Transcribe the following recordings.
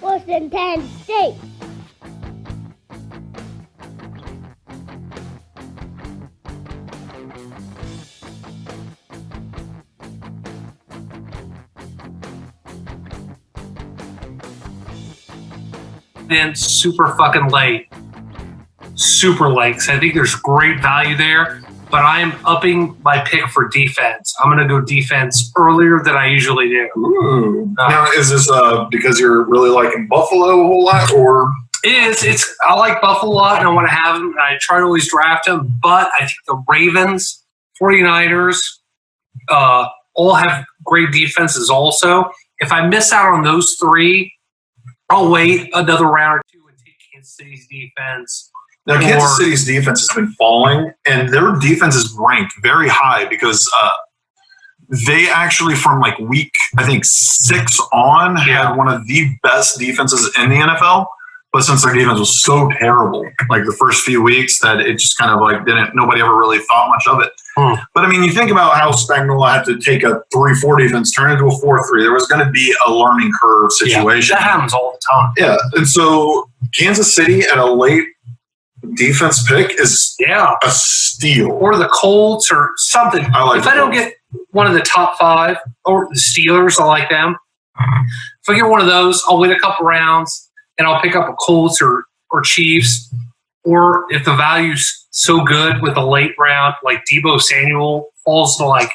Washington State. Then super fucking late. Super late. So I think there's great value there. But I'm upping my pick for defense. I'm going to go defense earlier than I usually do. Ooh. Now, is this because you're really liking Buffalo a whole lot, or? I like Buffalo a lot, and I want to have them. I try to always draft them, but I think the Ravens, 49ers, all have great defenses also. If I miss out on those three, I'll wait another round or two and take Kansas City's defense. Now, Kansas City's defense has been falling, and their defense is ranked very high because they actually, from like week, I think, 6 on, had one of the best defenses in the NFL. But since their defense was so terrible, like the first few weeks, that it just kind of like nobody ever really thought much of it. But I mean, you think about how Spagnuolo had to take a 3-4 defense, turn it into a 4-3. There was going to be a learning curve situation. Yeah, that happens all the time. Yeah, and so Kansas City at a late defense pick is a steal. Or the Colts or something. If I don't get one of the top 5, or the Steelers, I like them. If I get one of those, I'll wait a couple rounds and I'll pick up a Colts or Chiefs. Or if the value's so good with a late round, like Deebo Samuel falls to like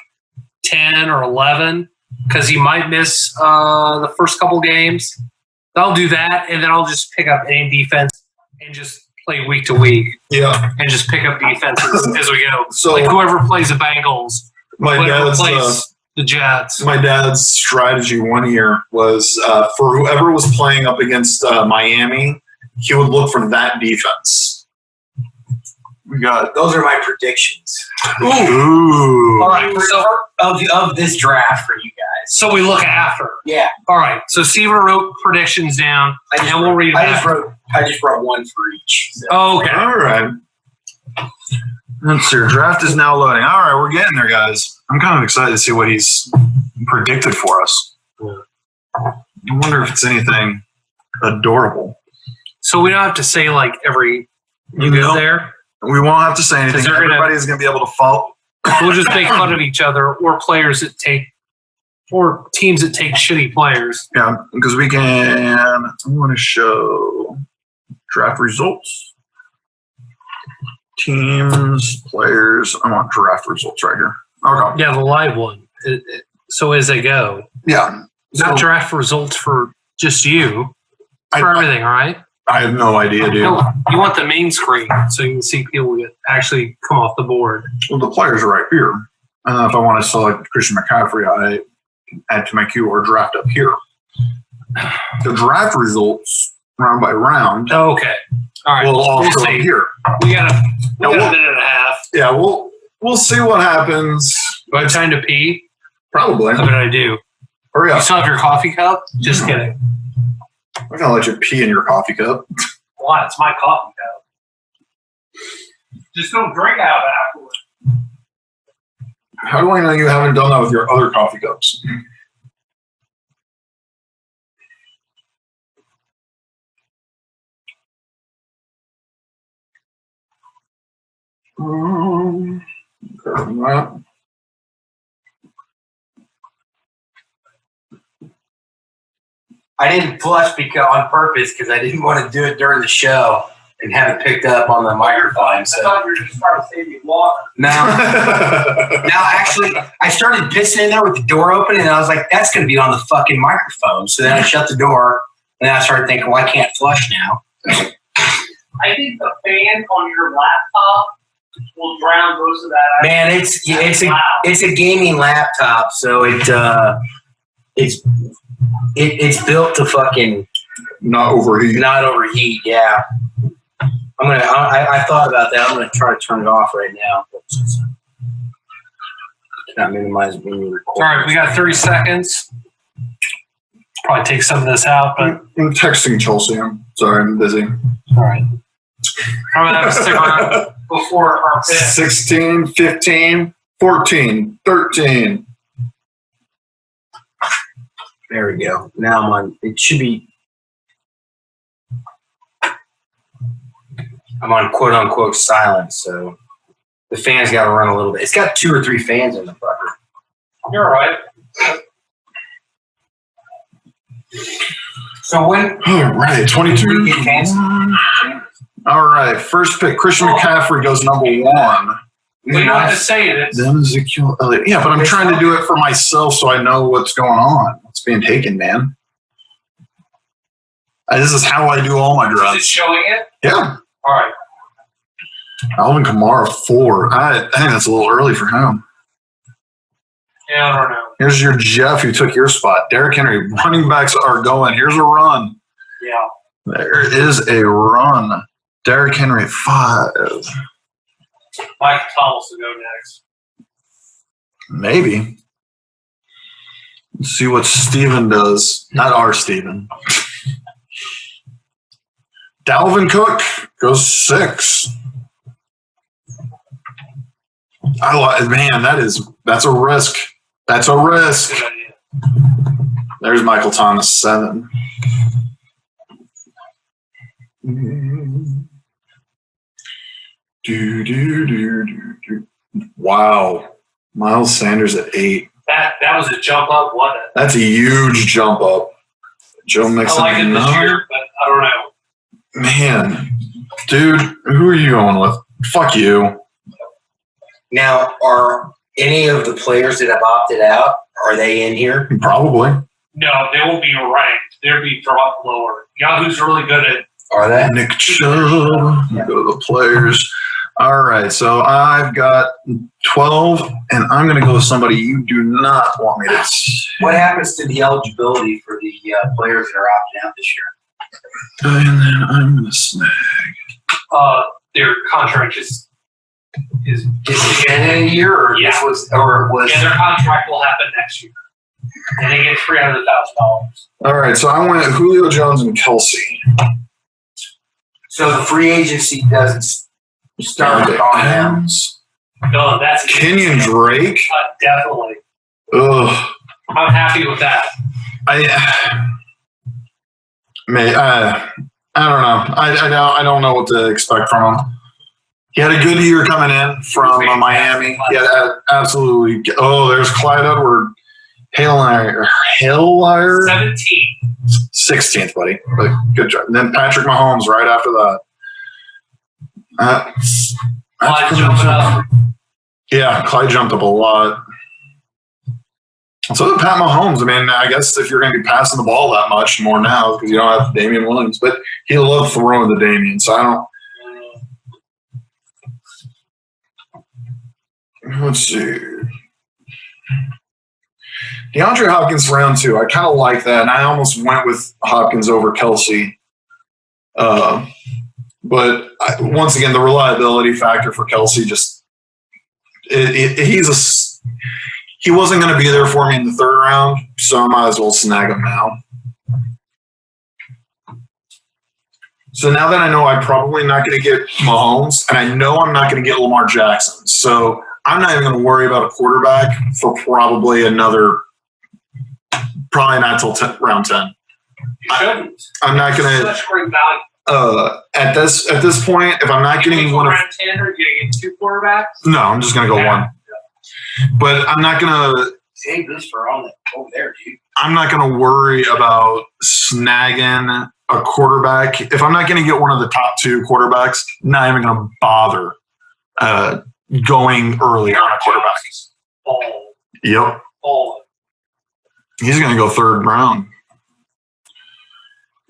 10 or 11 because he might miss the first couple games, I'll do that, and then I'll just pick up any defense and just play week to week. Yeah. And just pick up defenses as we go. So like whoever plays the Bengals, whoever plays the Jets. My dad's strategy one year was for whoever was playing up against Miami, he would look for that defense. Those are my predictions. Ooh. All right. So of this draft for you guys. So we look after. Yeah. All right. So Steven wrote predictions down, and we'll read I just wrote one for each. So. Okay. All right. Let's see. Draft is now loading. All right, we're getting there, guys. I'm kind of excited to see what he's predicted for us. I wonder if it's anything adorable. So we don't have to say like every you go there. We won't have to say anything. Everybody's going to be able to follow. We'll just make fun of each other, or players that take, or teams that take shitty players. Yeah, because we can. I want to show draft results. Teams, players. I want draft results right here. Okay. Yeah, the live one. So as they go. Yeah. Not draft results for just you. For everything, all right? I have no idea, dude. No, you want the main screen so you can see people that actually come off the board. Well, the players are right here. If I want to select Christian McCaffrey, I can add to my queue or draft up here. The draft results, round by round. Oh, okay. All right. We'll all show see. Here. We got a minute and a half. Yeah, we'll see what happens. Do I have time to pee? Probably. How about I do? Hurry up. You still have your coffee cup? Just kidding. I'm going to let you pee in your coffee cup. Why? It's my coffee cup. Just don't drink out of it afterwards. How do I know you haven't done that with your other coffee cups? I didn't flush on purpose because I didn't want to do it during the show and have it picked up on the microphone. So. I thought you were just trying to save me water. Now, actually, I started pissing in there with the door open, and I was like, that's going to be on the fucking microphone. So then I shut the door, and then I started thinking, well, I can't flush now. I think the fan on your laptop will drown most of that out. Man, it's a gaming laptop, so it's built to fucking not overheat. Yeah. I thought about that. I'm gonna try to turn it off right now. Not minimize being recorded. All right, we got 30 seconds. Probably take some of this out, but I'm texting Chelsea. I'm sorry, I'm busy. All right. I'm gonna have to stick around before our pick. 16, 15, 14, 13. There we go. Now I'm on. It should be I'm on quote unquote silence, so the fans got to run a little bit. It's got 2 or 3 fans in the fucker. You're all right. So when? All right, 22. All right, first pick, Christian McCaffrey goes number 1. We don't have to say it. Then Ezekiel Elliott. Yeah, but I'm trying to do it for myself so I know what's going on. What's being taken, man. This is how I do all my Is it drafts. showing it? Yeah. All right. Alvin Kamara 4. I think that's a little early for him. Yeah, I don't know. Here's your Jeff who took your spot. Derrick Henry. Running backs are going. Here's a run. Yeah. There is a run. Derrick Henry 5. Mike Thomas will go next. Maybe. Let's see what Steven does. Not our Steven. Dalvin Cook goes 6. Man, that's a risk. That's a risk. Good idea. There's Michael Thomas 7. Wow. Miles Sanders at 8. That was a jump up, wasn't it? That's a huge jump up. Joe Mixon. I like it this year, but I don't know. Man, dude, who are you going with? Fuck you. Now, are any of the players that have opted out, are they in here? Probably. No, they won't be ranked. They'll be dropped lower. Yahoo's really good at. Are they? Nick Chubb. Go to the players. All right, so I've got 12, and I'm going to go with somebody you do not want me to see. What happens to the eligibility for the players that are opting out this year? And then I'm going to snag. Their contract is Is it the end of the year, or Yeah. this was, or it was? yeah, their contract will happen next year. And they get $300,000. All right, so I went Julio Jones and Kelsey. So the free agency doesn't start on them. No, that's Kenyon Drake. Definitely. Ugh. I'm happy with that. I don't know. I don't know what to expect from him. He had a good year coming in from Miami. He had absolutely. Oh, there's Clyde Edward. Hailire. 17. 16th, buddy. But good job. And then Patrick Mahomes right after that. Clyde jumping up. Yeah, Clyde jumped up a lot. So did Pat Mahomes. I mean, I guess if you're going to be passing the ball that much more now because you don't have Damian Williams, but he loved throwing the Damian, so I don't. Let's see. DeAndre Hopkins round 2. I kind of like that, and I almost went with Hopkins over Kelsey. But once again, the reliability factor for Kelsey just he wasn't going to be there for me in the 3rd round, so I might as well snag him now. So now that I know I'm probably not going to get Mahomes, and I know I'm not going to get Lamar Jackson, so I'm not even going to worry about a quarterback for probably not till round 10. You shouldn't. I'm not going to. Such great value. At this point, if I'm not getting one of round 10, are you going to get 2 quarterbacks? no, I'm just going to go one. But I'm not going to. Save this for all that over there, dude. I'm not going to worry about snagging a quarterback. If I'm not going to get one of the top 2 quarterbacks, not even going to bother going early on a quarterback. All. Yep. All. He's going to go 3rd round.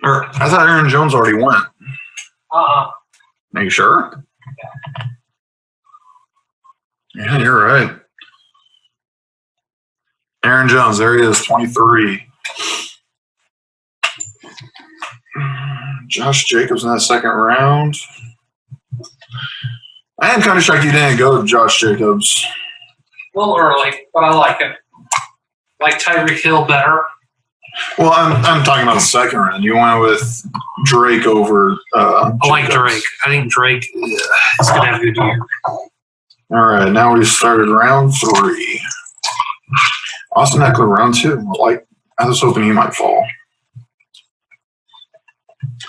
Or I thought Aaron Jones already went. Are you sure? Yeah, you're right. Aaron Jones, there he is, 23. Josh Jacobs in that 2nd round. I am kind of shocked you didn't go Josh Jacobs. A little early, but I like it. Like Tyreek Hill better. Well, I'm talking about the 2nd round. You went with Drake over I like Jacobs. Drake. I think Drake is going to have a good year. All right, now we started round 3. Austin Eckler, round 2. I was hoping he might fall.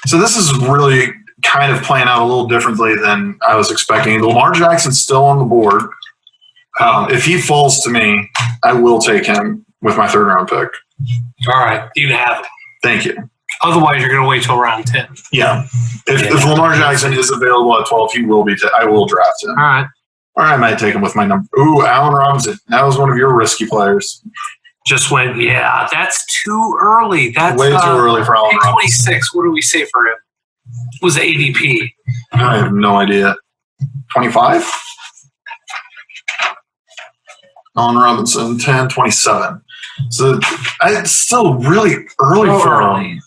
So this is really kind of playing out a little differently than I was expecting. Lamar Jackson's still on the board. If he falls to me, I will take him with my 3rd round pick. All right. You can have him. Thank you. Otherwise, you're going to wait till round 10. Yeah. If Lamar Jackson is available at 12, he will be. I will draft him. All right. Or I might take him with my number. Ooh, Allen Robinson. That was one of your risky players. Just went, yeah, that's too early. That's way too early for Allen Robinson. 26. What do we say for him? Was ADP? I have no idea. 25? Allen Robinson, 10, 27. So it's still really early for him.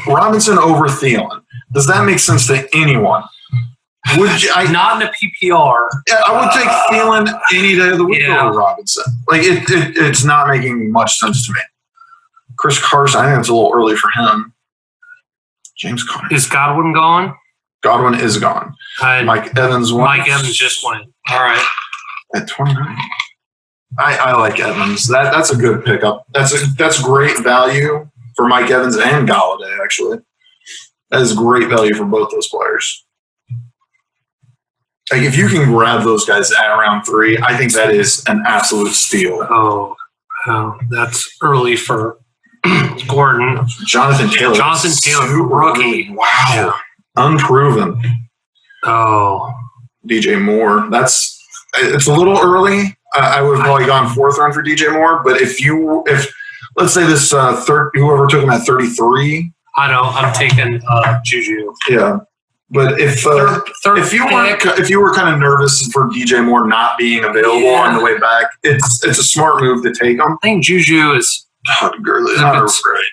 Robinson over Thielen. Does that make sense to anyone? Would you, not in a PPR. Yeah, I would take Thielen any day of the week over Robinson. Like it's not making much sense to me. Chris Carson, I think it's a little early for him. James Conner. Is Godwin gone? Godwin is gone. Mike Evans went. Mike Evans just went. All right. At 29. I like Evans. That's a good pickup. That's great value for Mike Evans and Galladay, actually. That is great value for both those players. Like if you can grab those guys at round 3, I think that is an absolute steal. Oh, that's early for Gordon. Jonathan Taylor, rookie. Wow. Yeah. Unproven. Oh. DJ Moore. It's a little early. I would have probably gone 4th round for DJ Moore, but if let's say this whoever took him at 33. I know, I'm taking Juju. Yeah. But if you were kind of nervous for DJ Moore not being available on the way back, it's a smart move to take him. I think Juju is Gurley.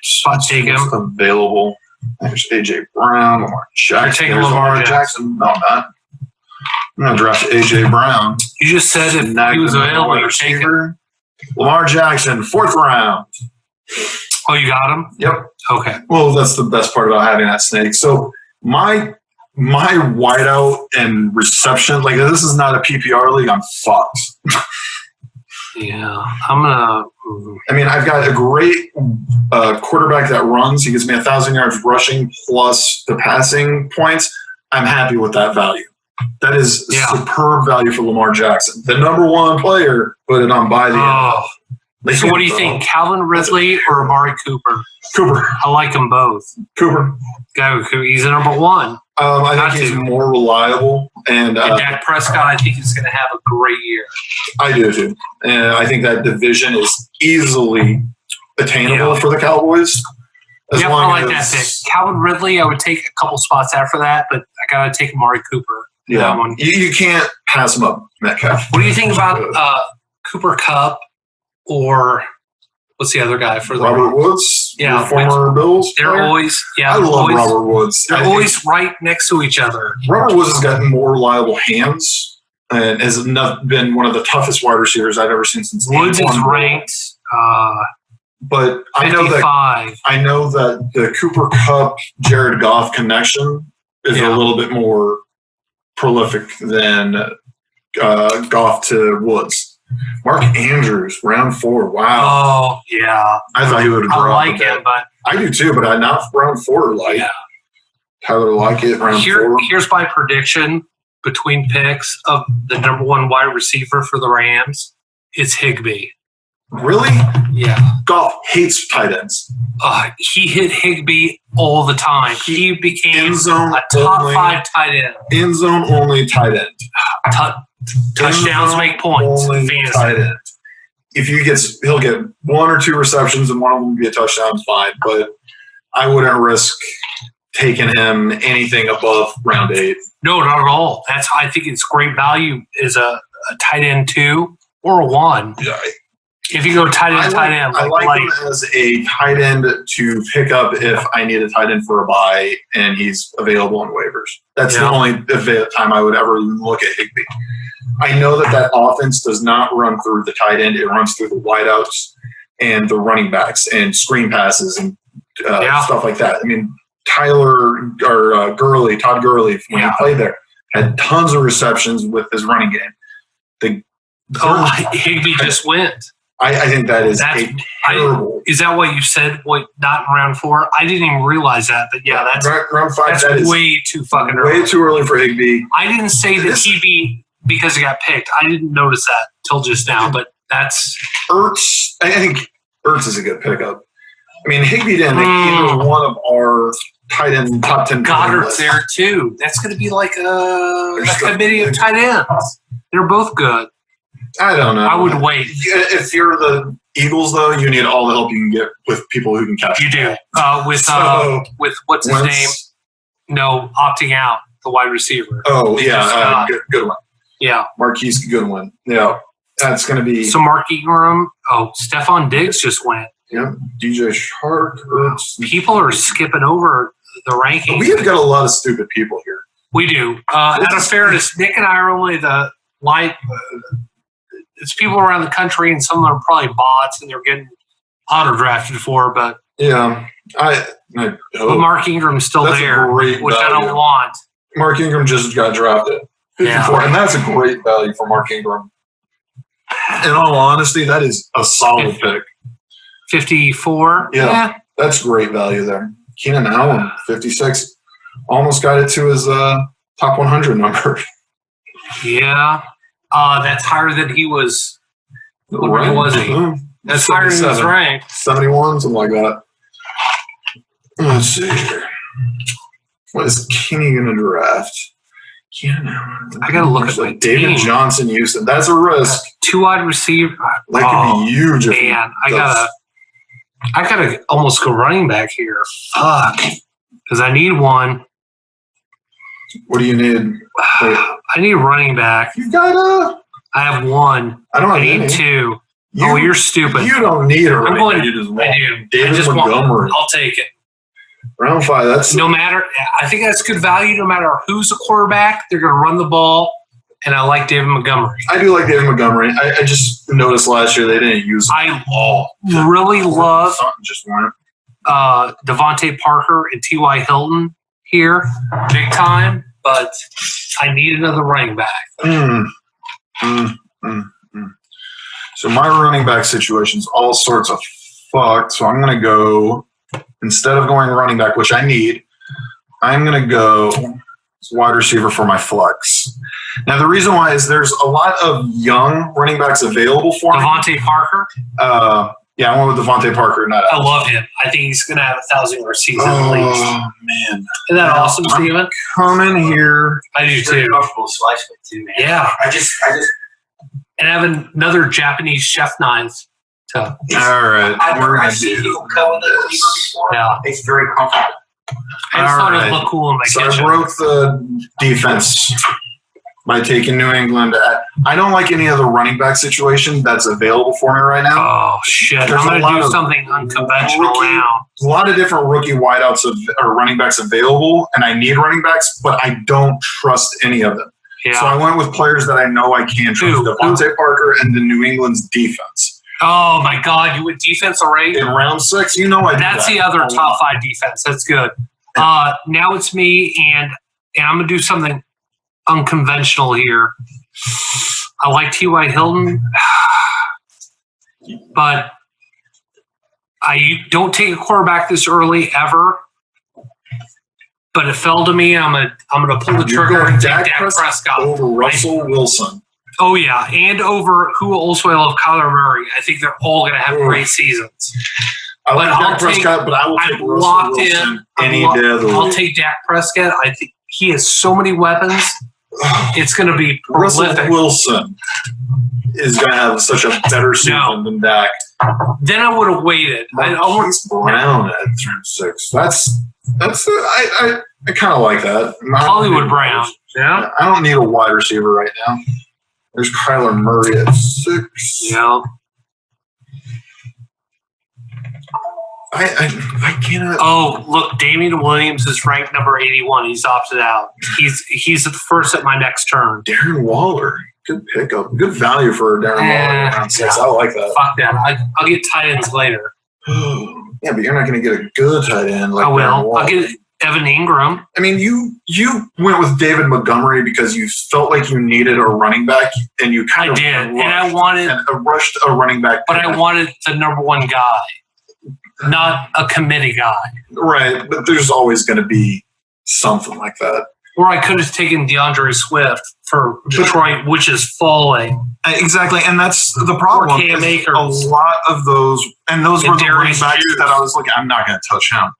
Spot take him. Available. There's AJ Brown, Lamar Jackson. You're taking Lamar Jackson. No, I'm not. I'm going to draft AJ Brown. You just said if he was available, you're taking him. Lamar Jackson, 4th round. Oh, you got him? Yep. Okay. Well, that's the best part about having that snake. So my wideout and reception, like this is not a PPR league, I'm fucked. Yeah, I'm gonna. I mean, I've got a great quarterback that runs. He gives me 1,000 yards rushing plus the passing points. I'm happy with that value. That is superb value for Lamar Jackson. The number 1 player put it on by the end. So what do you think, Calvin Ridley or Amari Cooper? Cooper. I like them both. Cooper. He's the number 1. I think he's more reliable. And Dak Prescott, I think he's going to have a great year. I do too. And I think that division is easily attainable for the Cowboys. I like that pick. Calvin Ridley, I would take a couple spots after that, but I got to take Amari Cooper. Yeah, that one. You can't pass him up, Metcalf. What do you think about Cooper Kupp or what's the other guy for the Robert Woods? Yeah, former Bills. They're always I love Robert Woods. They're always right next to each other. Robert Woods has gotten more reliable hands and has been one of the toughest wide receivers I've ever seen since. Woods is ranked. But 55. I know that the Cooper Kupp Jared Goff connection is a little bit more prolific than Goff to Woods. Mark Andrews, round 4. Wow. Oh, yeah. I thought he would have dropped. I like him, but I do too, but not round 4. Tyler Lockett, round 4. Here's my prediction between picks of the number 1 wide receiver for the Rams. It's Higbee. Really? Yeah. Goff hates tight ends. He hit Higbee all the time. He became a top 5 tight end. End zone only tight end. Touchdowns make points. Tight end. If he'll get 1 or 2 receptions and one of them will be a touchdown, fine. But I wouldn't risk taking him anything above round 8. No, not at all. I think it's great value as a tight end 2 or a 1. Yeah. If you go tight end, I like him as a tight end to pick up if I need a tight end for a bye and he's available on waivers. That's the only time I would ever look at Higbee. I know that offense does not run through the tight end. It runs through the wideouts and the running backs and screen passes and stuff like that. I mean, Todd Gurley, when he played there, had tons of receptions with his running game. Higbee just went. I think that is terrible. Is that what you said? What, not in round 4? I didn't even realize that. But yeah, that's round 5. That's way too fucking early. Way too early for Higbee. I didn't say that he beat because he got picked. I didn't notice that till just now. But that's Ertz. I think Ertz is a good pickup. I mean, Higbee didn't make either one of our tight end top 10. Goddard's there too. That's going to be like a committee of tight ends. They're both good. I don't know. I would wait. If you're the Eagles, though, you need all the help you can get with people who can catch. You do. With what's his name? No, opting out, the wide receiver. Oh, yeah. Good one. Yeah. Marquise Goodwin. Yeah. That's going to be. So Mark Ingram. Oh, Stephon Diggs just went. Yeah. DJ Shark. Ertz. People are skipping over the rankings. We have got a lot of stupid people here. We do. Out of fairness, Nick and I are only the light. It's people around the country, and some of them are probably bots, and they're getting auto drafted for. But yeah, I but Mark Ingram's still there, which value. I don't want. Mark Ingram just got drafted, 54, and that's a great value for Mark Ingram. In all honesty, that is a solid pick. 54. Yeah, that's great value there. Keenan Allen, 56, almost got it to his top 100 number. Yeah. That's higher than he was. What was he? That's higher than his rank. 71, something like that. Let's see here. What is Kenny going to draft? I got to look at my David team. Johnson, Houston. That's a risk. 2 wide receiver. That could be huge. Man, I gotta almost go running back here. Fuck, because I need one. What do you need? I need running back. You've got I have one. I need any. 2. You're stupid. You don't need a running back. I do. David Montgomery. I'll take it. Round 5. That's no matter. I think that's good value. No matter who's a quarterback, they're going to run the ball, and I like David Montgomery. I do like David Montgomery. I just noticed last year they didn't use him at all. Really love just weren't. Devontae Parker and T.Y. Hilton here, big time. But I need another running back. So my running back situation's all sorts of fucked. So I'm going to go, instead of going running back, which I need, I'm going to go wide receiver for my flex. Now, the reason why is there's a lot of young running backs available for me. Devontae Parker? Yeah, I went with Devontae Parker. I love him. I think he's going to have 1,000-yard season at least. Oh, man. Isn't that awesome, Steven? Coming here. I do, too. Comfortable slice with too, man. Yeah. I just. And have another Japanese chef knife. All right. I've seen people cut with it before. Yeah. It's very comfortable. I just thought it looked cool in my kitchen. So I broke the defense by taking New England. I don't like any other running back situation that's available for me right now. Oh, shit. I'm going to do something unconventional now. A lot of different rookie wideouts or running backs available, and I need running backs, but I don't trust any of them. Yeah. So I went with players that I know I can trust. Devontae Parker and the New England's defense. Oh, my God. You went defense already? In round 6, you know I did That's the other top 5 defense. That's good. Now it's me, and I'm going to do something unconventional here. I like T.Y. Hilton, but I don't take a quarterback this early ever. But it fell to me. I'm gonna pull the trigger and take Dak Prescott over Russell Wilson. Oh yeah, and over who also I love, Kyler Murray. I think they're all gonna have great seasons. I like Dak Prescott, but I will take Russell Wilson any day of the week. I'll take Dak Prescott. I think he has so many weapons. It's going to be prolific. Russell Wilson is going to have such a better season than Dak. Then I would have waited. Marquise Brown at turn 6. I kind of like that. Hollywood Brown. Yeah. I don't need a wide receiver right now. There's Kyler Murray at 6. Yeah. I cannot. Oh, look, Damian Williams is ranked number 81. He's opted out. He's the first at my next turn. Darren Waller, good pickup, good value for Darren Waller around 6. I like that. Fuck that. I'll get tight ends later. Yeah, but you're not going to get a good tight end like I will. Darren Waller. I'll get Evan Ingram. I mean, you went with David Montgomery because you felt like you needed a running back, and you kind of did, and I rushed a running back. But I wanted the number one guy, not a committee guy. Right, but there's always going to be something like that. Or I could have taken DeAndre Swift for Detroit, which is falling. Exactly, and that's the problem. Or Cam Akers. A lot of those, and those were the running backs that I was looking at. I'm not going to touch him.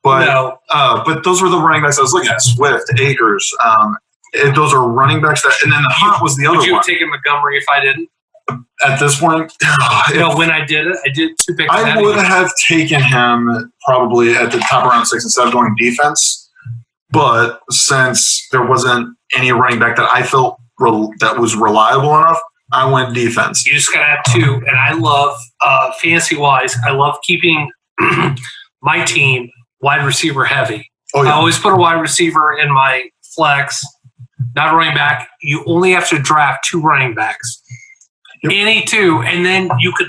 But but those were the running backs I was looking at. Swift, Akers. Those are running backs that, and then the Hunt was the other one. Would you have taken Montgomery if I didn't? At this point, when I did it, I did 2 picks. I would have taken him probably at the top around 6 instead of going defense. But since there wasn't any running back that I felt that was reliable enough, I went defense. You just got to have 2. And I love, fantasy-wise, I love keeping my team wide receiver heavy. Oh, yeah. I always put a wide receiver in my flex, not a running back. You only have to draft 2 running backs. Yep. Any 2, and then you could.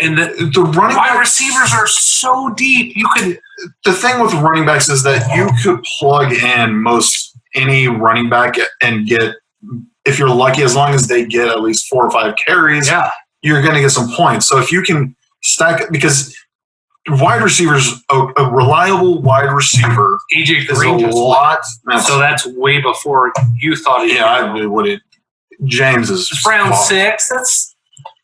And the running wide receivers are so deep. You could. The thing with running backs is that you could plug in most any running back and get, if you're lucky, as long as they get at least 4 or 5 carries, you're going to get some points. So if you can stack it, because wide receivers, a reliable wide receiver, AJ Green is a lot. So that's way before you thought it. Yeah, I would. James is round 6. That's.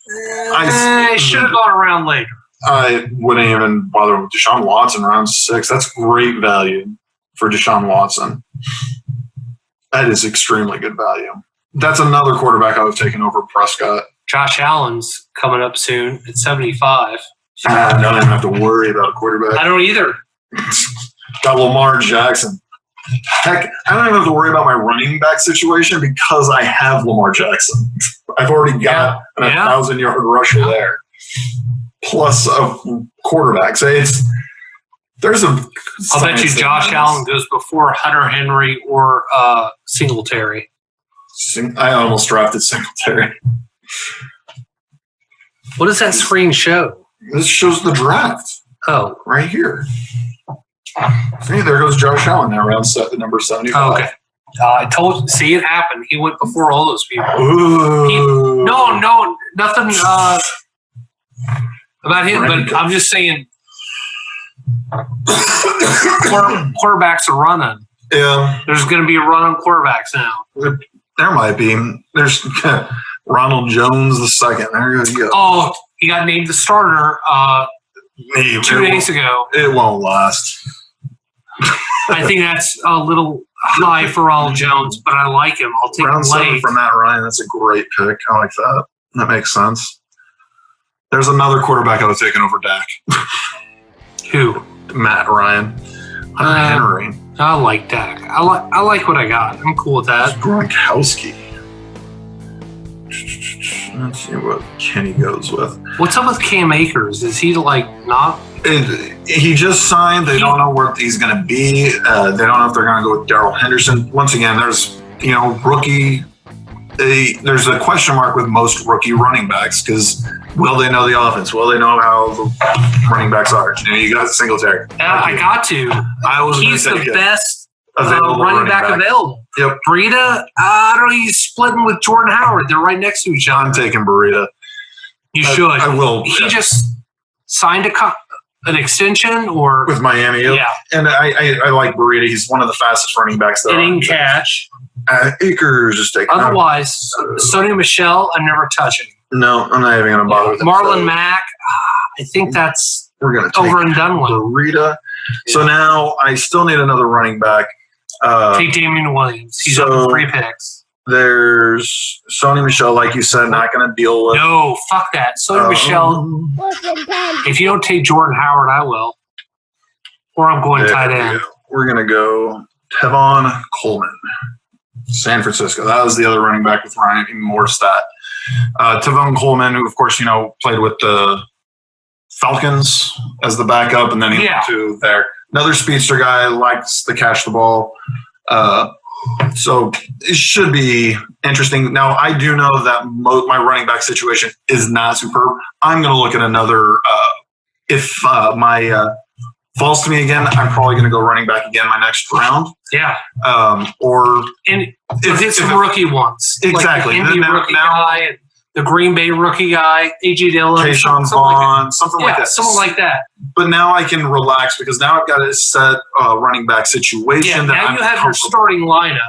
I should have gone around later. I wouldn't even bother with Deshaun Watson round 6. That's great value for Deshaun Watson. That is extremely good value. That's another quarterback I was taking over Prescott. Josh Allen's coming up soon at 75. I don't even have to worry about a quarterback. I don't either. Got Lamar Jackson. Heck, I don't even have to worry about my running back situation because I have Lamar Jackson. I've already got a 1,000-yard rusher there, plus a quarterback. So I'll bet you Josh Allen goes before Hunter Henry or Singletary. I almost drafted Singletary. What does that screen show? This shows the draft. Oh, right here. See, there goes Josh Allen now, number 75. Oh, okay. I told. See, it happened. He went before all those people. No, nothing about him. But I'm just saying, quarterbacks are running. Yeah, there's going to be a run on quarterbacks now. There might be. There's Ronald Jones II. There you go. Oh, he got named the starter 2 days ago. It won't last. I think that's a little high for Ronald Jones, but I like him. I'll take round him late. 7 for Matt Ryan. That's a great pick. I like that. That makes sense. There's another quarterback I was taking over Dak. Who? Matt Ryan. Henry. I like Dak. I like what I got. I'm cool with that. Gronkowski. Let's see what Kenny goes with. What's up with Cam Akers? Is he not? He just signed. They don't know where he's going to be. They don't know if they're going to go with Darrell Henderson. Once again, there's rookie. There's a question mark with most rookie running backs because will they know the offense? Will they know how the running backs are? You got Singletary. I got to. He's the best running back available. Yep. Breida, I don't know. He's splitting with Jordan Howard. They're right next to each other. I'm taking Breida. You should. I will. He just signed an extension or with Miami. Yeah. And I like Breida. He's one of the fastest running backs there. Hitting catch. Akers is taking. Otherwise, Sony Michel, I'm never touching. No, I'm not even going to bother with him. Marlon Mack, I think that's we're going to over and done with. Breida. So now I still need another running back. Take Damian Williams. He's up 3 picks. There's Sony Michel, like you said, not going to deal with. No, fuck that. Sony Michel. If you don't take Jordan Howard, I will. Or I'm going tight end. We're going to go Tevon Coleman, San Francisco. That was the other running back with Ryan Morstead. Tevon Coleman, who, of course, played with the Falcons as the backup, and then he went to there. Another speedster guy, likes to catch the ball. So it should be interesting. Now, I do know that my running back situation is not superb. I'm going to look at another if my falls to me again, I'm probably going to go running back again my next round. Yeah. Or if some rookie ones. Exactly. Like the Indy rookie guy, and the Green Bay rookie guy, A.J. Dillon. Keyshawn Vaughn, something like that. Someone like that. But now I can relax because now I've got a set running back situation. Yeah, now you have your starting lineup.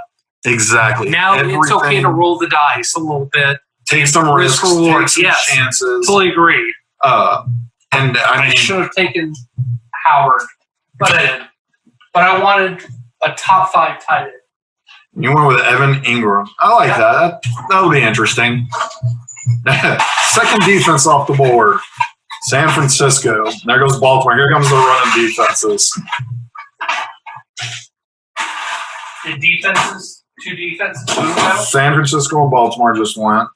Exactly. Now it's okay to roll the dice a little bit. Take some risks, take some chances. Totally agree. And I should have taken Howard, but I didn't. But I wanted a top 5 tight end. You went with Evan Ingram. I like that. That'll be interesting. Second defense off the board. San Francisco. There goes Baltimore. Here comes the running defenses. The defenses? 2 defenses? San Francisco and Baltimore just went.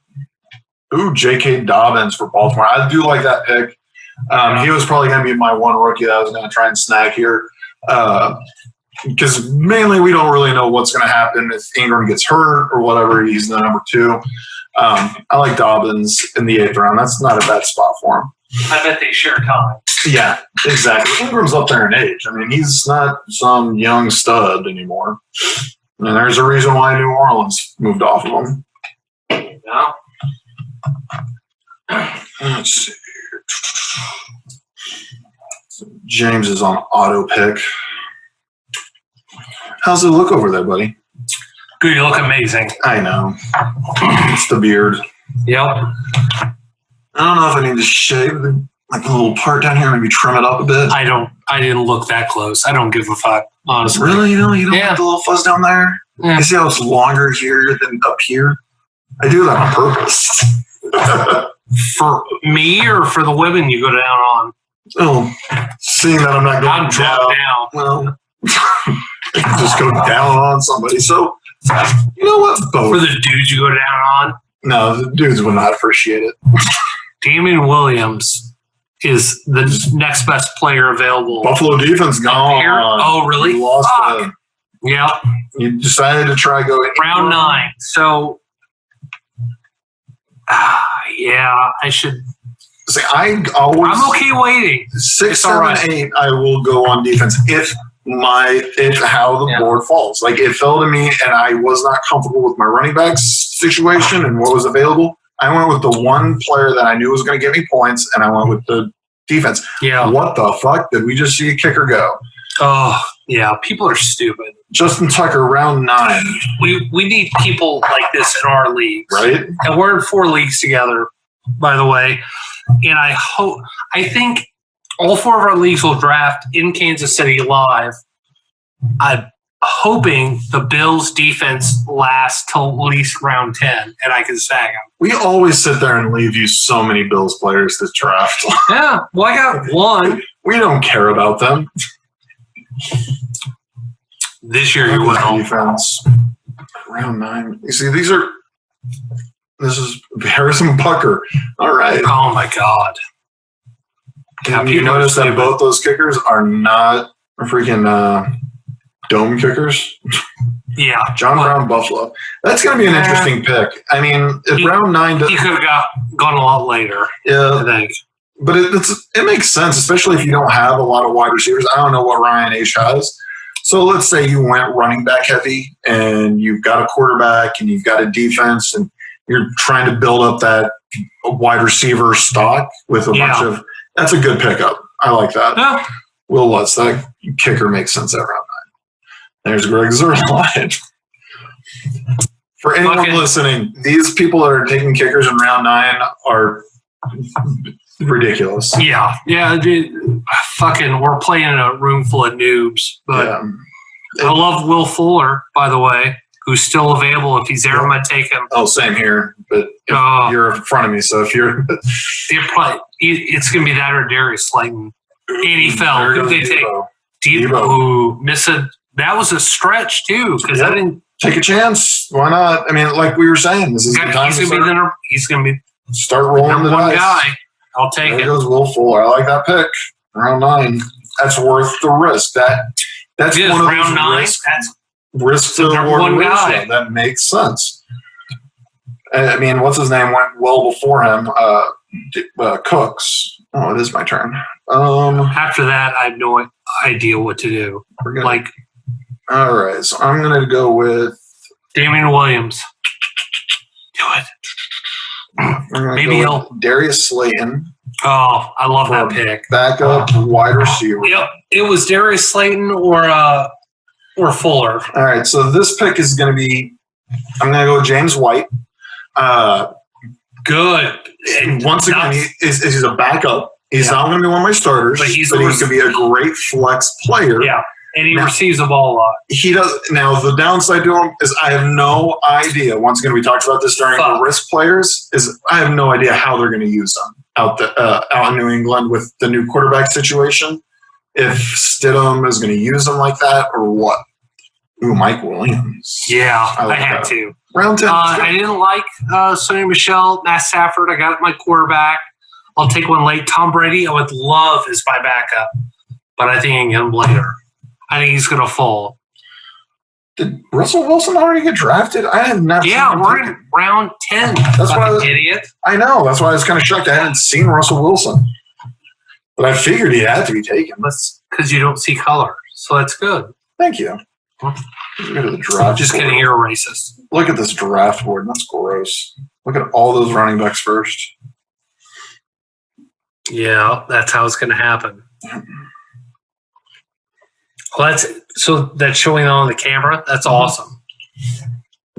Ooh, J.K. Dobbins for Baltimore. I do like that pick. He was probably going to be my one rookie that I was going to try and snag here. Because mainly we don't really know what's going to happen if Ingram gets hurt or whatever. He's the number 2. I like Dobbins in the 8th round. That's not a bad spot for him. I bet they share time. Yeah, exactly. Ingram's up there in age. I mean, he's not some young stud anymore. And there's a reason why New Orleans moved off of him. No. Let's see. James is on auto pick. How's it look over there, buddy? Good, you look amazing. I know. It's the beard. Yep. I don't know if I need to shave a little part down here, maybe trim it up a bit. I didn't look that close. I don't give a fuck, honestly. Really? You don't want the little fuzz down there? Yeah. You see how it's longer here than up here? I do that on purpose. For me or for the women you go down on? Oh, seeing that I'm not going down. Well, I can just go down on somebody. So, you know what? Both. For the dudes you go down on? No, the dudes would not appreciate it. Damian Williams is the next best player available. Buffalo defense gone. Oh, really? You lost the, yep. You decided to try going round 9. So, yeah, I should. See, I'm okay waiting. 6, 7, 8, I will go on defense if how the board falls. Like, it fell to me and I was not comfortable with my running backs situation and what was available. I went with the one player that I knew was going to give me points, and I went with the defense. Yeah. What the fuck? Did we just see a kicker go? Oh, yeah. People are stupid. Justin Tucker, round 9. We need people like this in our leagues. Right. And we're in 4 leagues together, by the way. And I think all 4 of our leagues will draft in Kansas City live. I'm hoping the Bills' defense lasts till at least round 10, and I can snag them. We always sit there and leave you so many Bills players to draft. Yeah, well, I got one. We don't care about them. This year you will. Defense. Round 9. You see, this is Harrison Butker. All right. Oh, my God. And you notice that both those kickers are not freaking dome kickers? Yeah. John Brown, Buffalo. That's going to be an interesting pick. I mean, if round 9... He could have gone a lot later, I think. But it makes sense, especially if you don't have a lot of wide receivers. I don't know what Ryan H. has. So let's say you went running back heavy and you've got a quarterback and you've got a defense and you're trying to build up that wide receiver stock with a bunch of – that's a good pickup. I like that. Yeah. Will Lutz, that kicker makes sense at round 9. There's Greg Zerline. For anyone listening, these people that are taking kickers in round 9 are ridiculous. Yeah. Yeah. Dude, we're playing in a room full of noobs. But I love Will Fuller, by the way, who's still available. If he's there, I'm going to take him. Oh, same here. But you're in front of me, so if you're it's going to be that or Darius Slayton. And he fell. Who did they take? Debo. That was a stretch, too, because I didn't take a chance. Why not? I mean, like we were saying, this is the time he's going to be start rolling the dice. Guy. I'll take it. There goes Will Fuller. I like that pick. Round 9. That's worth the risk. That's one of round 9. Risk to reward ratio. That makes sense. I mean, what's his name went well before him? Cooks. Oh, it is my turn. After that, I have no idea what to do. All right, so I'm going to go with Damian Williams. Do it. Maybe he'll Darius Slayton. Oh, I love that pick. Backup wide receiver. Yep, it was Darius Slayton or Fuller. All right, so this pick is going to be. I'm going to go with James White. Good. And once again, he's a backup. He's not going to be one of my starters, but he's going to be a great flex player. Yeah, and he receives the ball a lot. He does. Now, the downside to him is I have no idea. Once again, we talked about this during the risk players. Is I have no idea how they're going to use them out in New England with the new quarterback situation. If Stidham is going to use them like that or what? Ooh, Mike Williams. Yeah, I had to. Round 10. I didn't like Sonny Michel, Matt Stafford. I got my quarterback. I'll take one late. Tom Brady, I would love as my backup, but I think I can get him later. I think he's going to fall. Did Russell Wilson already get drafted? I have not. Yeah, we're in round 10. That's why idiot. I know. That's why I was kind of shocked. I hadn't seen Russell Wilson, but I figured he had to be taken. That's because you don't see color, so that's good. Thank you. Look at the draft. Just kidding, you're a racist. Look at this draft board. That's gross. Look at all those running backs first. Yeah, that's how it's going to happen. Well, that's showing on the camera. That's awesome.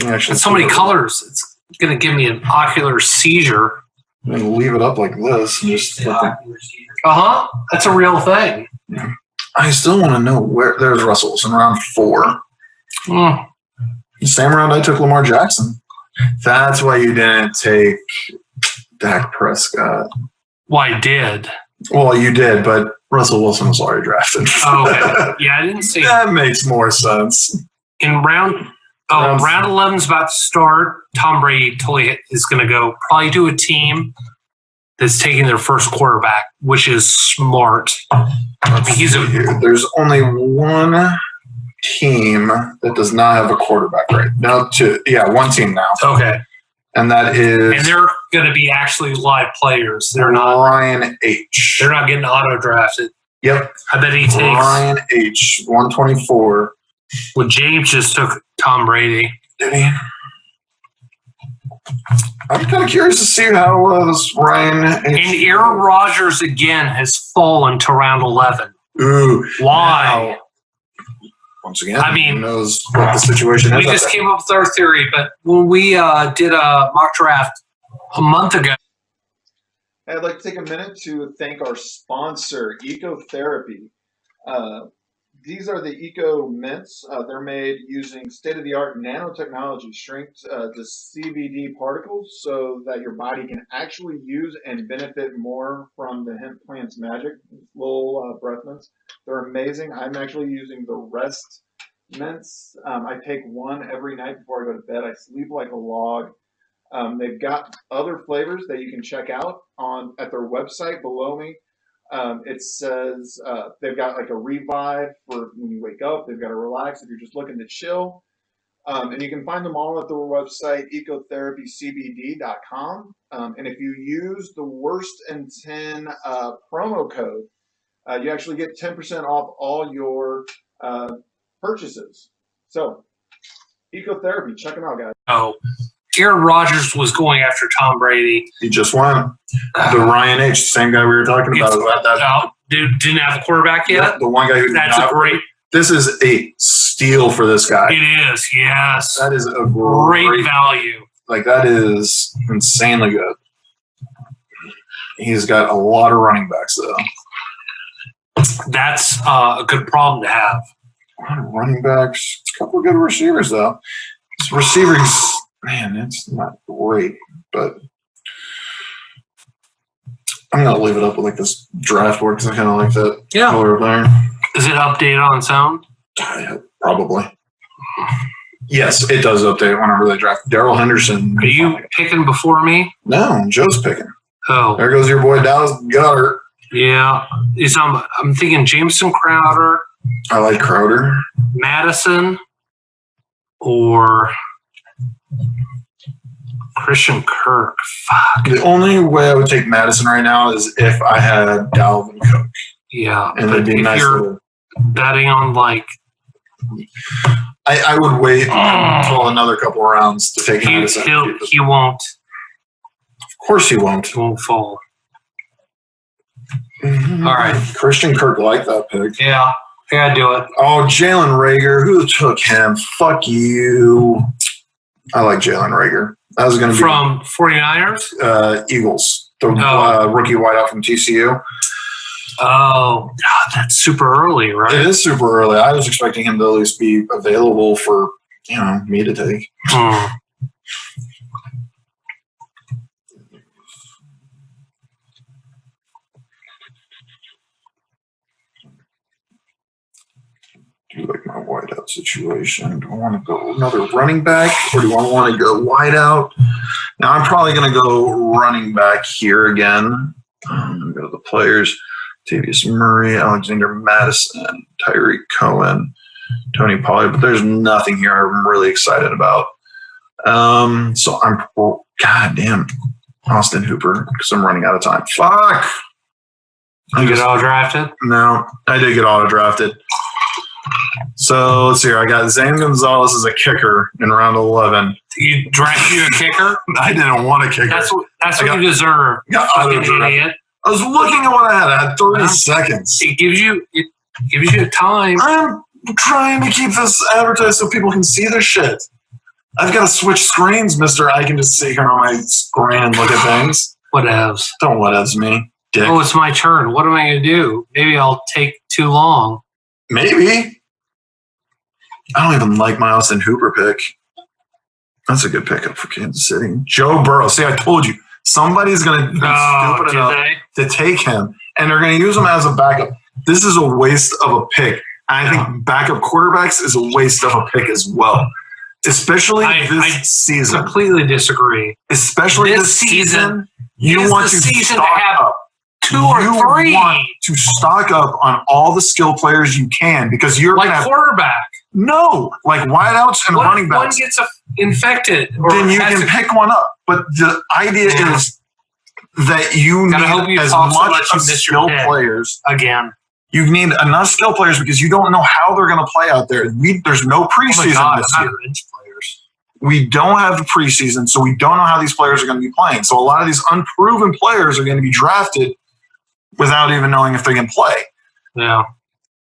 Actually, so many colors. It's going to give me an ocular seizure. I'm going to leave it up like this. And just That's a real thing. Yeah. I still want to know where. There's Russell Wilson, round 4. The same round I took Lamar Jackson. That's why you didn't take Dak Prescott. Well, I did. Well, you did, but Russell Wilson was already drafted. Okay. Yeah, I didn't see that. Makes more sense. In round 11 is about to start. Tom Brady totally is going to go probably to a team that's taking their first quarterback, which is smart. There's only one team that does not have a quarterback right now. One team now. Okay. And that is. And they're going to be actually live players. They're not Ryan H. They're not getting auto drafted. Yep. I bet he takes Ryan H. 124. Well, James just took Tom Brady. Did he? I'm kind of curious to see how this Ryan H. And Aaron Rodgers again has fallen to round 11. Ooh. Why? Now, once again, who knows what the situation is. We just came up with our theory, but when we did a mock draft a month ago. I'd like to take a minute to thank our sponsor, Ecotherapy. These are the Eco Mints. They're made using state-of-the-art nanotechnology, shrink to CBD particles so that your body can actually use and benefit more from the hemp plant's magic. Little breath mints. They're amazing. I'm actually using the Rest mints. I take one every night before I go to bed. I sleep like a log. They've got other flavors that you can check out at their website below me. It says they've got like a revive for when you wake up. They've got a relax if you're just looking to chill. And you can find them all at their website, ecotherapycbd.com. And if you use the Worst in 10 promo code, you actually get 10% off all your purchases. So, Ecotherapy, check them out, guys. Oh, Aaron Rodgers was going after Tom Brady. He just won. The Ryan H., the same guy we were talking about. Dude didn't have a quarterback yet? Yeah, the one guy who That's a great. This is a steal for this guy. It is, yes. That is a great value. Like, that is insanely good. He's got a lot of running backs, though. That's a good problem to have. A lot of running backs. A couple of good receivers, though. His receivers, man, it's not great, but I'm going to leave it up with like this draft board because I kind of like that color there. Is it updated on its own? Probably. Yes, it does update whenever they draft. Darrell Henderson. Are you picking before me? No, Joe's picking. Oh. There goes your boy Dallas Goedert. Yeah. I'm thinking Jameson Crowder. I like Crowder. Madison or Christian Kirk. Fuck. The only way I would take Madison right now is if I had Dalvin Cook. Yeah. And it'd be if nice you're betting on like. I would wait until another couple of rounds to take Madison. He won't. Of course he won't. He won't fall. Mm-hmm. All right. Christian Kirk liked that pick. Yeah. I gotta do it. Oh, Jalen Reagor. Who took him? Fuck you. I like Jalen Reagor. That was going to be from 49ers? Eagles. The rookie wideout from TCU. Oh, God, that's super early, right? It is super early. I was expecting him to at least be available for, me to take. Do you like my wideout situation? Do I want to go another running back, or do I want to go wideout? Now, I'm probably going to go running back here again. I'm going to go to the players. Tavius Murray, Alexander Madison, Tyreek Cohen, Tony Pollard. But there's nothing here I'm really excited about. So I'm, goddamn, Austin Hooper, because I'm running out of time. Fuck! You get auto-drafted? No, I did get auto-drafted. So let's see here. I got Zane Gonzalez as a kicker in round 11. You drafted a kicker? I didn't want a kicker. That's what you deserve. Idiot. I was looking at what I had. I had 30 seconds. It gives you time. I'm trying to keep this advertised so people can see the shit. I've got to switch screens, mister. I can just sit here on my screen and look at things. Whatevs. Don't whatevs me, dick. Oh, it's my turn. What am I going to do? Maybe I'll take too long. Maybe. I don't even like my Austin Hooper pick. That's a good pickup for Kansas City. Joe Burrow. See, I told you. Somebody's going to be stupid enough to take him, and they're going to use him as a backup. This is a waste of a pick. And I think backup quarterbacks is a waste of a pick as well. Especially this season. I completely disagree. Especially this season. You want to stock up. 2 or 3. You want to stock up on all the skill players you can because you're like quarterback. No, like wideouts and running backs. One gets infected. Then you can pick one up. But the idea is that you need as much of skill players. Again. You need enough skill players because you don't know how they're going to play out there. There's no preseason this year. We don't have the preseason, so we don't know how these players are going to be playing. So a lot of these unproven players are going to be drafted without even knowing if they can play. Yeah.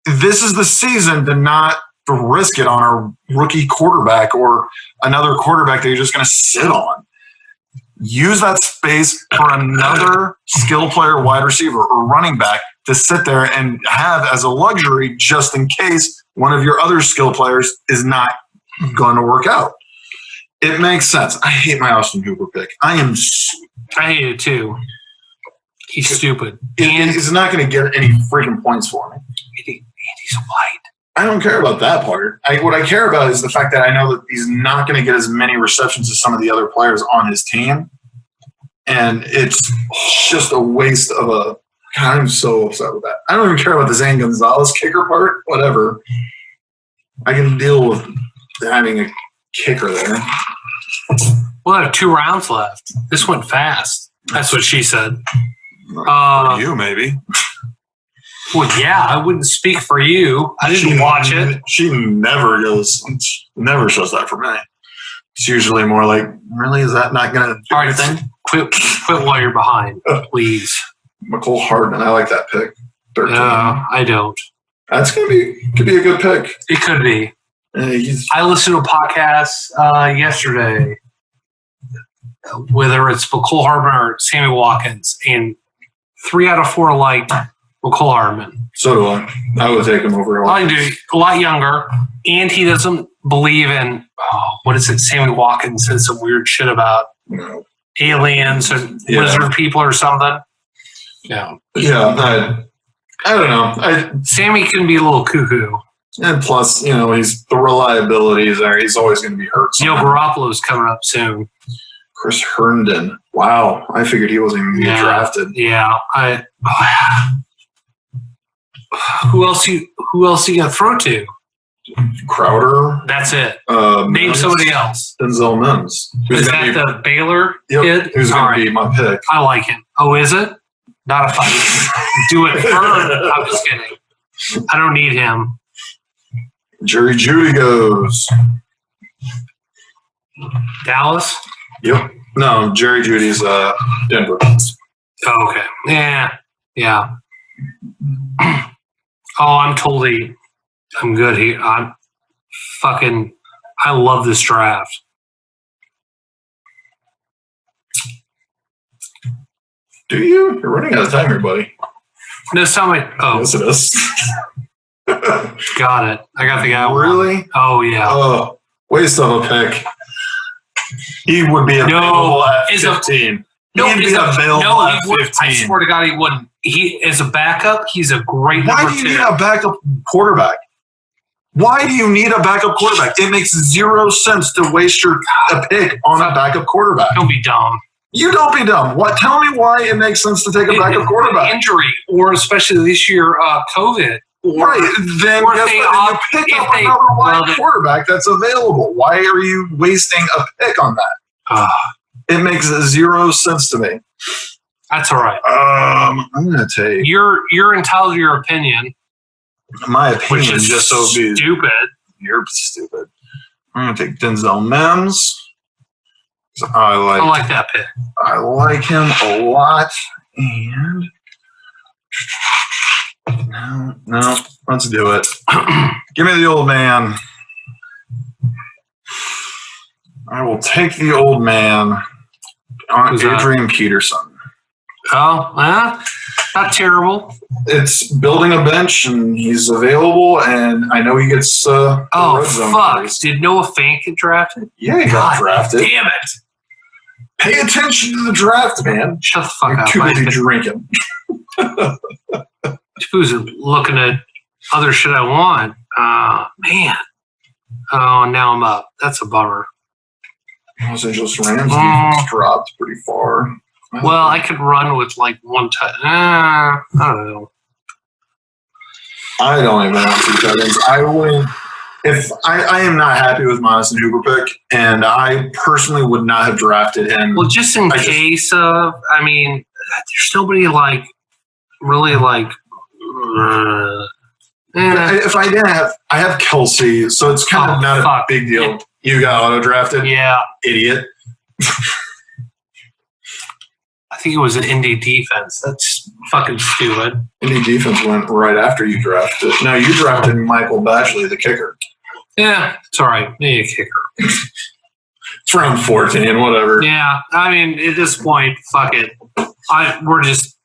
This is the season to not risk it on a rookie quarterback or another quarterback that you're just going to sit on. Use that space for another skill player, wide receiver, or running back to sit there and have as a luxury just in case one of your other skill players is not going to work out. It makes sense. I hate my Austin Hooper pick. I hate it too. He's stupid. He's not going to get any freaking points for me. He's white. I don't care about that part. What I care about is the fact that I know that he's not going to get as many receptions as some of the other players on his team. And it's just a waste of a – God, I'm so upset with that. I don't even care about the Zane Gonzalez kicker part. Whatever. I can deal with having a kicker there. We'll have 2 rounds left. This went fast. That's what she said. For you, maybe. Well, yeah, I wouldn't speak for you. I didn't watch it. She never shows that for me. It's usually more like, really, is that not going to do anything? Quit while you're behind, please. McCole Hardman, I like that pick. 13. No, I don't. That's could be a good pick. It could be. I listened to a podcast yesterday, whether it's McCole Hardman or Sammy Watkins, and 3 out of 4 liked McCole Hardman. So do I. I would take him over. A lot younger, and he doesn't believe in what is it? Sammy Watkins said some weird shit about aliens and lizard people or something. Yeah. Yeah. I don't know. Sammy can be a little cuckoo. And plus, he's the reliability is there. He's always going to be hurt. Garoppolo's coming up soon. Chris Herndon. Wow. I figured he wasn't even going to get drafted. Yeah. Who else you going to throw to? Crowder. That's it. Name Name somebody else. Denzel Mims. Is that the Baylor kid? Who's going to be my pick? I like him. Oh, is it? Not if I do it for I'm just kidding. I don't need him. Jerry Jeudy goes. Dallas? Yep. No, Jerry Judy's Denver. Oh, okay. Yeah. Oh, I'm good here. I love this draft. Do you? You're running out of time here, buddy. No, it's not my. Oh, Yes, it is. got it. I got the guy. Really? Oh, yeah. Oh, waste of a pick. He would be available at 15. He'd be available at 15. I swear to God, he wouldn't. He as a backup, he's a great number 2. Why do you need a backup quarterback? Why do you need a backup quarterback? It makes 0 sense to waste a pick on a backup quarterback. Don't be dumb. You don't be dumb. What? Tell me why it makes sense to take a backup quarterback. Injury, or especially this year, COVID. Right. Then or guess what? Then you pick up another wide quarterback that's available. Why are you wasting a pick on that? It makes 0 sense to me. That's all right. I'm gonna take. You're entitled to your opinion. My opinion, which is just so stupid. You're stupid. I'm gonna take Denzel Mims. I like that pick. I like him a lot. And no, let's do it. Give me the old man. I will take the old man on Adrian Peterson. Oh, not terrible. It's building a bench, and he's available, and I know he gets red zone fuck. plays. Did Noah Fant get drafted? Yeah, he got drafted. Damn it. Pay attention to the draft, man. Shut the fuck up. Too busy drinking. Who's looking at other shit I want? Man. Oh, now I'm up. That's a bummer. Los Angeles Rams defense dropped pretty far. Well, I could run with like one touch. I don't know. I don't even want 2 tight ends. I wouldn't. If I am not happy with Madison Hooper pick, and I personally would not have drafted him. Well, just in case of, I mean, there's nobody like really like. If I didn't have, I have Kelsey, so it's kind of not a big deal. Yeah. You got auto drafted, yeah, idiot. I think it was an Indy defense. That's fucking stupid. Indy defense went right after you drafted. No, you drafted Michael Bashley, the kicker. Yeah, it's all right. Maybe a kicker. It's round 14, whatever. Yeah, I mean, at this point, fuck it. We're just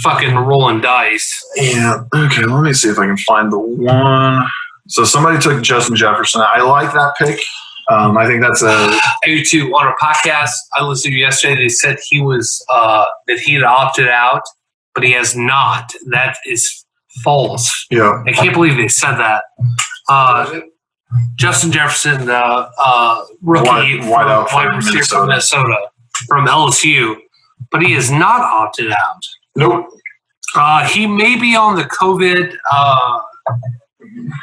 fucking rolling dice. Yeah. Okay, let me see if I can find the one. So somebody took Justin Jefferson. I like that pick. I think that's I do too. On a podcast I listened to yesterday, they said he was that he had opted out, but he has not. That is false. Yeah. I can't believe they said that. Justin Jefferson, rookie wide receiver from Minnesota, from LSU, but he is not opted out. Nope. He may be on the COVID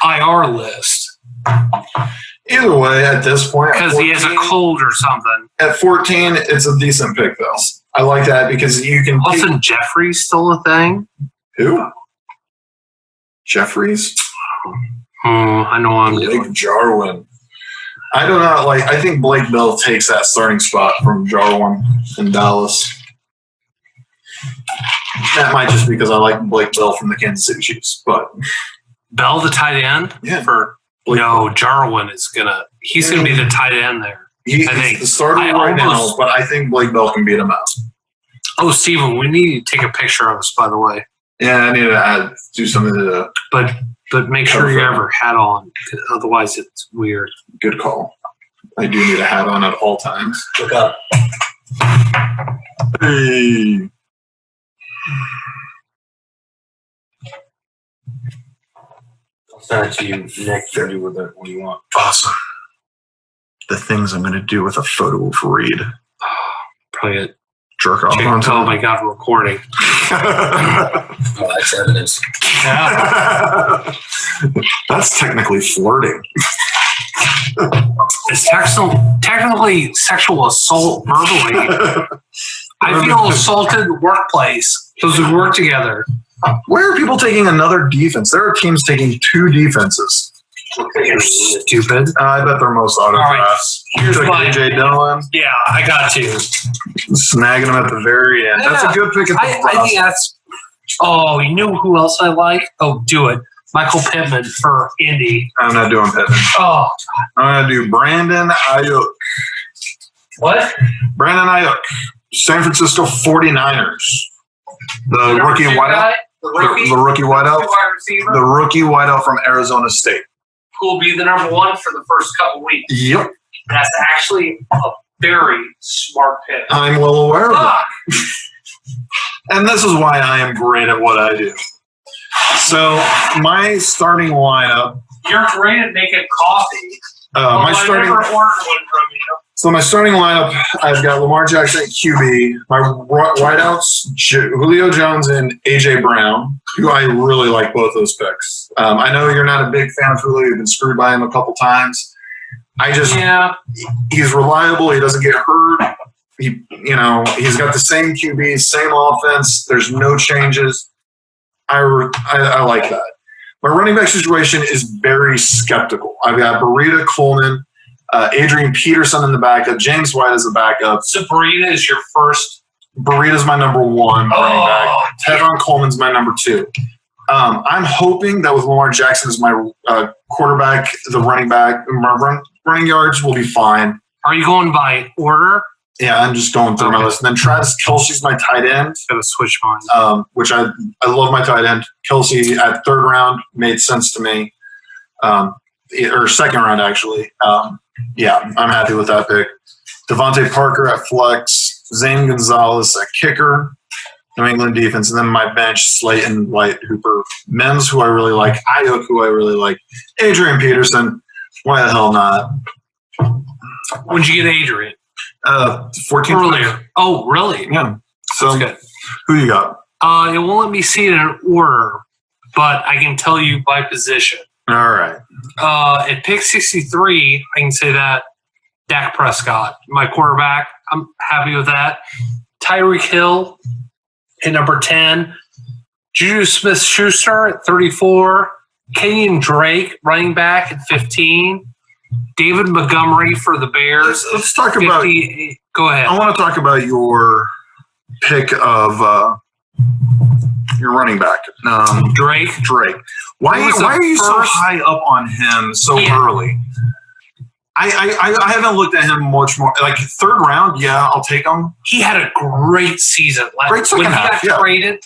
IR list. Either way, at this point, because he has a cold or something. At 14, it's a decent pick, though. I like that because you can. Austin Jeffries still a thing? Who? Jeffries? I know I'm Blake Jarwin. I don't know. Like, I think Blake Bell takes that starting spot from Jarwin in Dallas. That might just because I like Blake Bell from the Kansas City Chiefs, but Bell, the tight end? Yeah. Jarwin is he's gonna be the tight end there. He's the starter right now, but I think Blake Bell can beat him out. Oh, Steven, we need to take a picture of us, by the way. Yeah, I need to do something to. But make sure you have your hat on, otherwise it's weird. Good call. I do need a hat on at all times. Look up. Hey. I'll send it to you next. Do with it what you want. Awesome. The things I'm going to do with a photo of Reid. Probably a jerk off on Oh my God, we're recording. Oh, that's evidence. Yeah. That's technically flirting. It's technically sexual assault verbally. I feel assaulted in the workplace because we work together. Where are people taking another defense? There are teams taking 2 defenses. You're stupid. I bet they're most auto All right, drafts. here's Took my- AJ Dillon, Yeah, I got you. snagging him at the very end. That's a good pick at the I think that's. Oh, you know who else I like? Oh, do it. Michael Pittman for Indy. I'm not doing Pittman. Oh, I'm going to do Brandon Ayuk. what? Brandon Ayuk, San Francisco 49ers. The rookie Number 2 wideout. guy? The rookie? The rookie wideout. Wide receiver? The rookie wideout from Arizona State. Who will be the number 1 for the first couple weeks. Yep. That's actually a very smart pick. I'm well aware of Fuck. it. And this is why I am great at what I do. So my starting lineup. You're great at making coffee. My I starting. never ordered one from you. So my starting lineup, I've got Lamar Jackson at QB. My wideouts, Julio Jones and AJ Brown, who I really like both those picks. I know you're not a big fan of Julio. You've been screwed by him a couple times. He's reliable. He doesn't get hurt. He's got the same QB, same offense. There's no changes. I like that. My running back situation is very skeptical. I've got Burita Coleman, Adrian Peterson in the backup, James White as the backup. So Burita is your first. Burita's my number 1 running back. Tevin Coleman's my number 2. I'm hoping that with Lamar Jackson as my quarterback, the running back, my running yards will be fine. Are you going by order? Yeah, I'm just going through my list. And then Travis Kelce's my tight end. Gotta switch mine. Which I love my tight end. Kelce at 3rd round made sense to me. Or 2nd round, actually. Yeah, I'm happy with that pick. Devontae Parker at flex. Zane Gonzalez at kicker. New England defense. And then my bench, Slayton, White, Hooper, Mims, who I really like. Ayuk, who I really like. Adrian Peterson. Why the hell not? When'd you get Adrian? 14th Earlier. Oh, really? Yeah. So That's good. who you got? It won't let me see it in order, but I can tell you by position. All right. At pick 63, I can say that Dak Prescott, my quarterback. I'm happy with that. Tyreek Hill at number 10. Juju Smith-Schuster at 34. Kenyon Drake, running back at 15. David Montgomery for the Bears. Let's talk about. Go ahead. I want to talk about your pick of your running back, Drake. Why He was the are you so first- high up on him so Yeah. early? I haven't looked at him much more. Like 3rd round, yeah, I'll take him. He had a great season. Great second when he half, got yeah. traded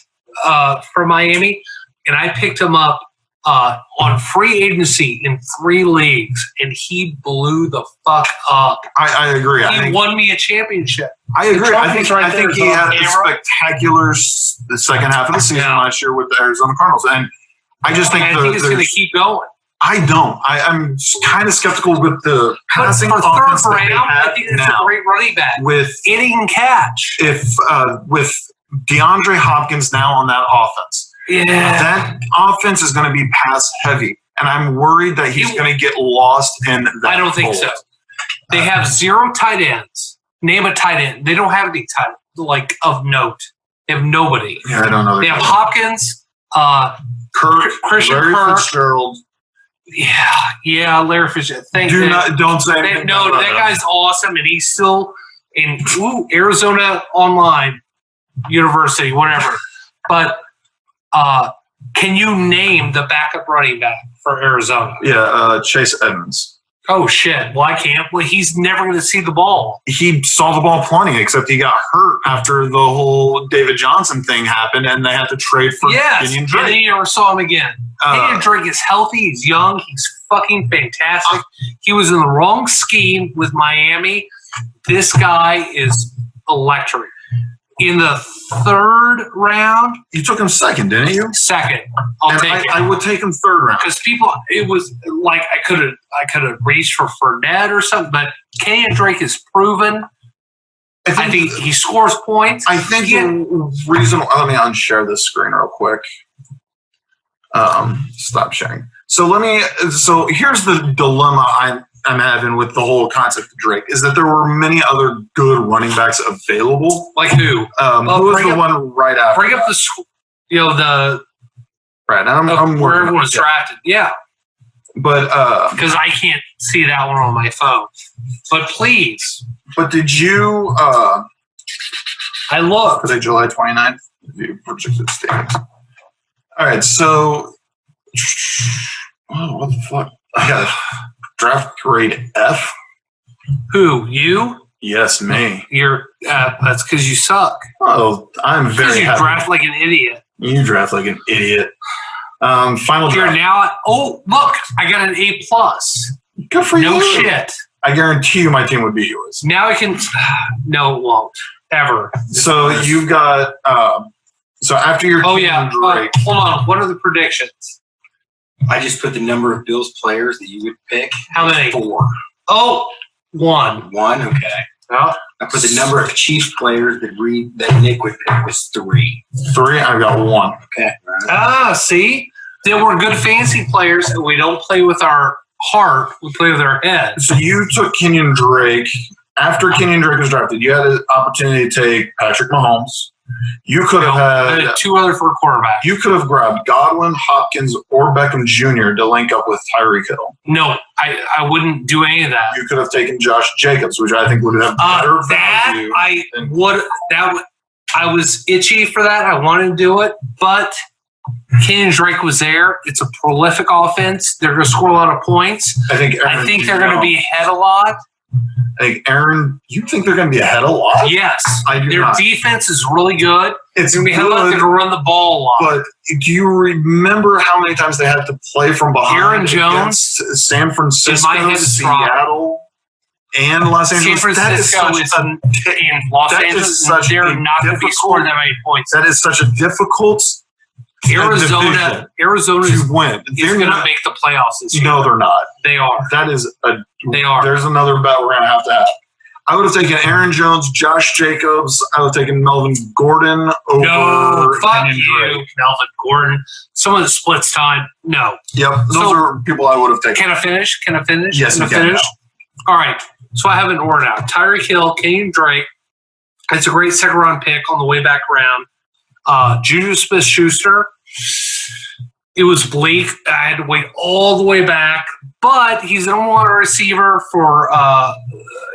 for Miami, and I picked him up on free agency in 3 leagues, and he blew the fuck up. I agree. He won me a championship. I agree. I trophy's think right there. he It's had on a camera. spectacular the second half of the season Yeah. last year with the Arizona Cardinals, and I just think And I think it's going to keep going. I don't. I'm kind of skeptical with the But passing for offense 3rd that they round, I have think it's now. a great running back. With And he can catch. with DeAndre Hopkins now on that offense, Yeah. that offense is going to be pass heavy, and I'm worried that he's going to get lost in that. I don't think so. They have 0 tight ends. Name a tight end. They don't have any tight of note. They have nobody. Yeah, I don't know. They have Hopkins, Christian Larry Kirk. Fitzgerald. Yeah, Larry Fitzgerald. Don't say anything. No, about that guy's awesome, and he's still in Arizona Online University, whatever. But can you name the backup running back for Arizona? Yeah, Chase Edmonds. Oh, shit. Well, I can't. Well, he's never going to see the ball. He saw the ball plenty, except he got hurt after the whole David Johnson thing happened, and they had to trade for Yes, Kenyon and Drake. then you never saw him again. Kenyon Drake is healthy. He's young. He's fucking fantastic. He was in the wrong scheme with Miami. This guy is electric. In the 3rd round, You took him 2nd, didn't you? 2nd, I'll take it. I would take him 3rd round. Because it was like I could have reached for Fournette or something, but Kenyon Drake is proven I think he scores points. I think reasonable. Let me unshare this screen real quick. Stop sharing. So here's the dilemma I'm having with the whole concept of Drake is that there were many other good running backs available. Like who? Who was the one right after? Bring up the right. I'm where everyone was drafted. Yeah, but because I can't see that one on my phone. But please. But did you? I looked. Today, July 29th. View projected standings. All right, so. Oh, what the fuck? I got draft grade F. Who? You? Yes, me. You're. That's because you suck. Oh, I'm very happy. You draft like an idiot. You draft like an idiot. Final You're draft. now. Oh, look! I got an A+. Good for you. No shit. I guarantee you, my team would beat yours. Now I can. No, it won't ever. So you've got. So after your. Oh yeah. Drake, hold on. What are the predictions? I just put the number of Bills players that you would pick. How many? 4. Oh, 1. 1, okay. Well, I put the number of Chiefs players that Nick would pick was 3. 3. I've got 1. Okay. See? Then we're good fantasy players, and we don't play with our heart. We play with our head. So you took Kenyon Drake. After Kenyon Drake was drafted, you had an opportunity to take Patrick Mahomes. You could have had 2 other for a quarterback. You could have grabbed Godwin, Hopkins, or Beckham Jr. to link up with Tyreek Hill. No, I wouldn't do any of that. You could have taken Josh Jacobs, which I think would have better value. I was itchy for that. I wanted to do it, but Kenyon Drake was there. It's a prolific offense. They're going to score a lot of points. I think they're going to be ahead a lot. I think Aaron, you think they're going to be ahead a lot? Yes. I do Their not. Defense is really good. It's going to be ahead a lot. They're going to run the ball a lot. But do you remember how many times they had to play from behind? Aaron Jones, San Francisco, Seattle, and Los Angeles. San Francisco in Los Angeles. They're not going to be scoring that many points. That is such a difficult Arizona to win. Is going to make the playoffs this year. No, they're not. They are. They are. There's another bet we're going to have. I would have taken Aaron Jones, Josh Jacobs. I would have taken Melvin Gordon over. No, fuck Kenyon you, Drake. Melvin Gordon. Someone that splits time. No. Yep, those are people I would have taken. Can I finish? Yes, you can. All right. So I have an order now. Tyreek Hill, Kenyon Drake. It's a great second-round pick on the way back around. Juju Smith-Schuster. It was bleak. I had to wait all the way back, but he's an number receiver for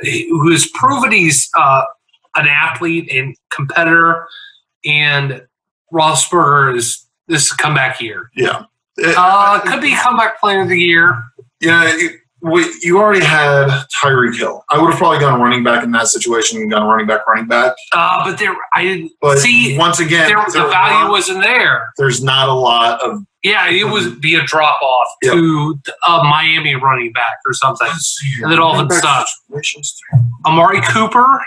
who has proven he's an athlete and competitor. And Roethlisberger this is a comeback year. Yeah, could be comeback player of the year. Yeah, you already had Tyreek Hill. I would have probably gone running back in that situation and gone running back. But there, I didn't see. Once again, the value wasn't there. There's not a lot of. Yeah, it would be a drop off to a Miami running back or something. And then all of a sudden, Amari Cooper.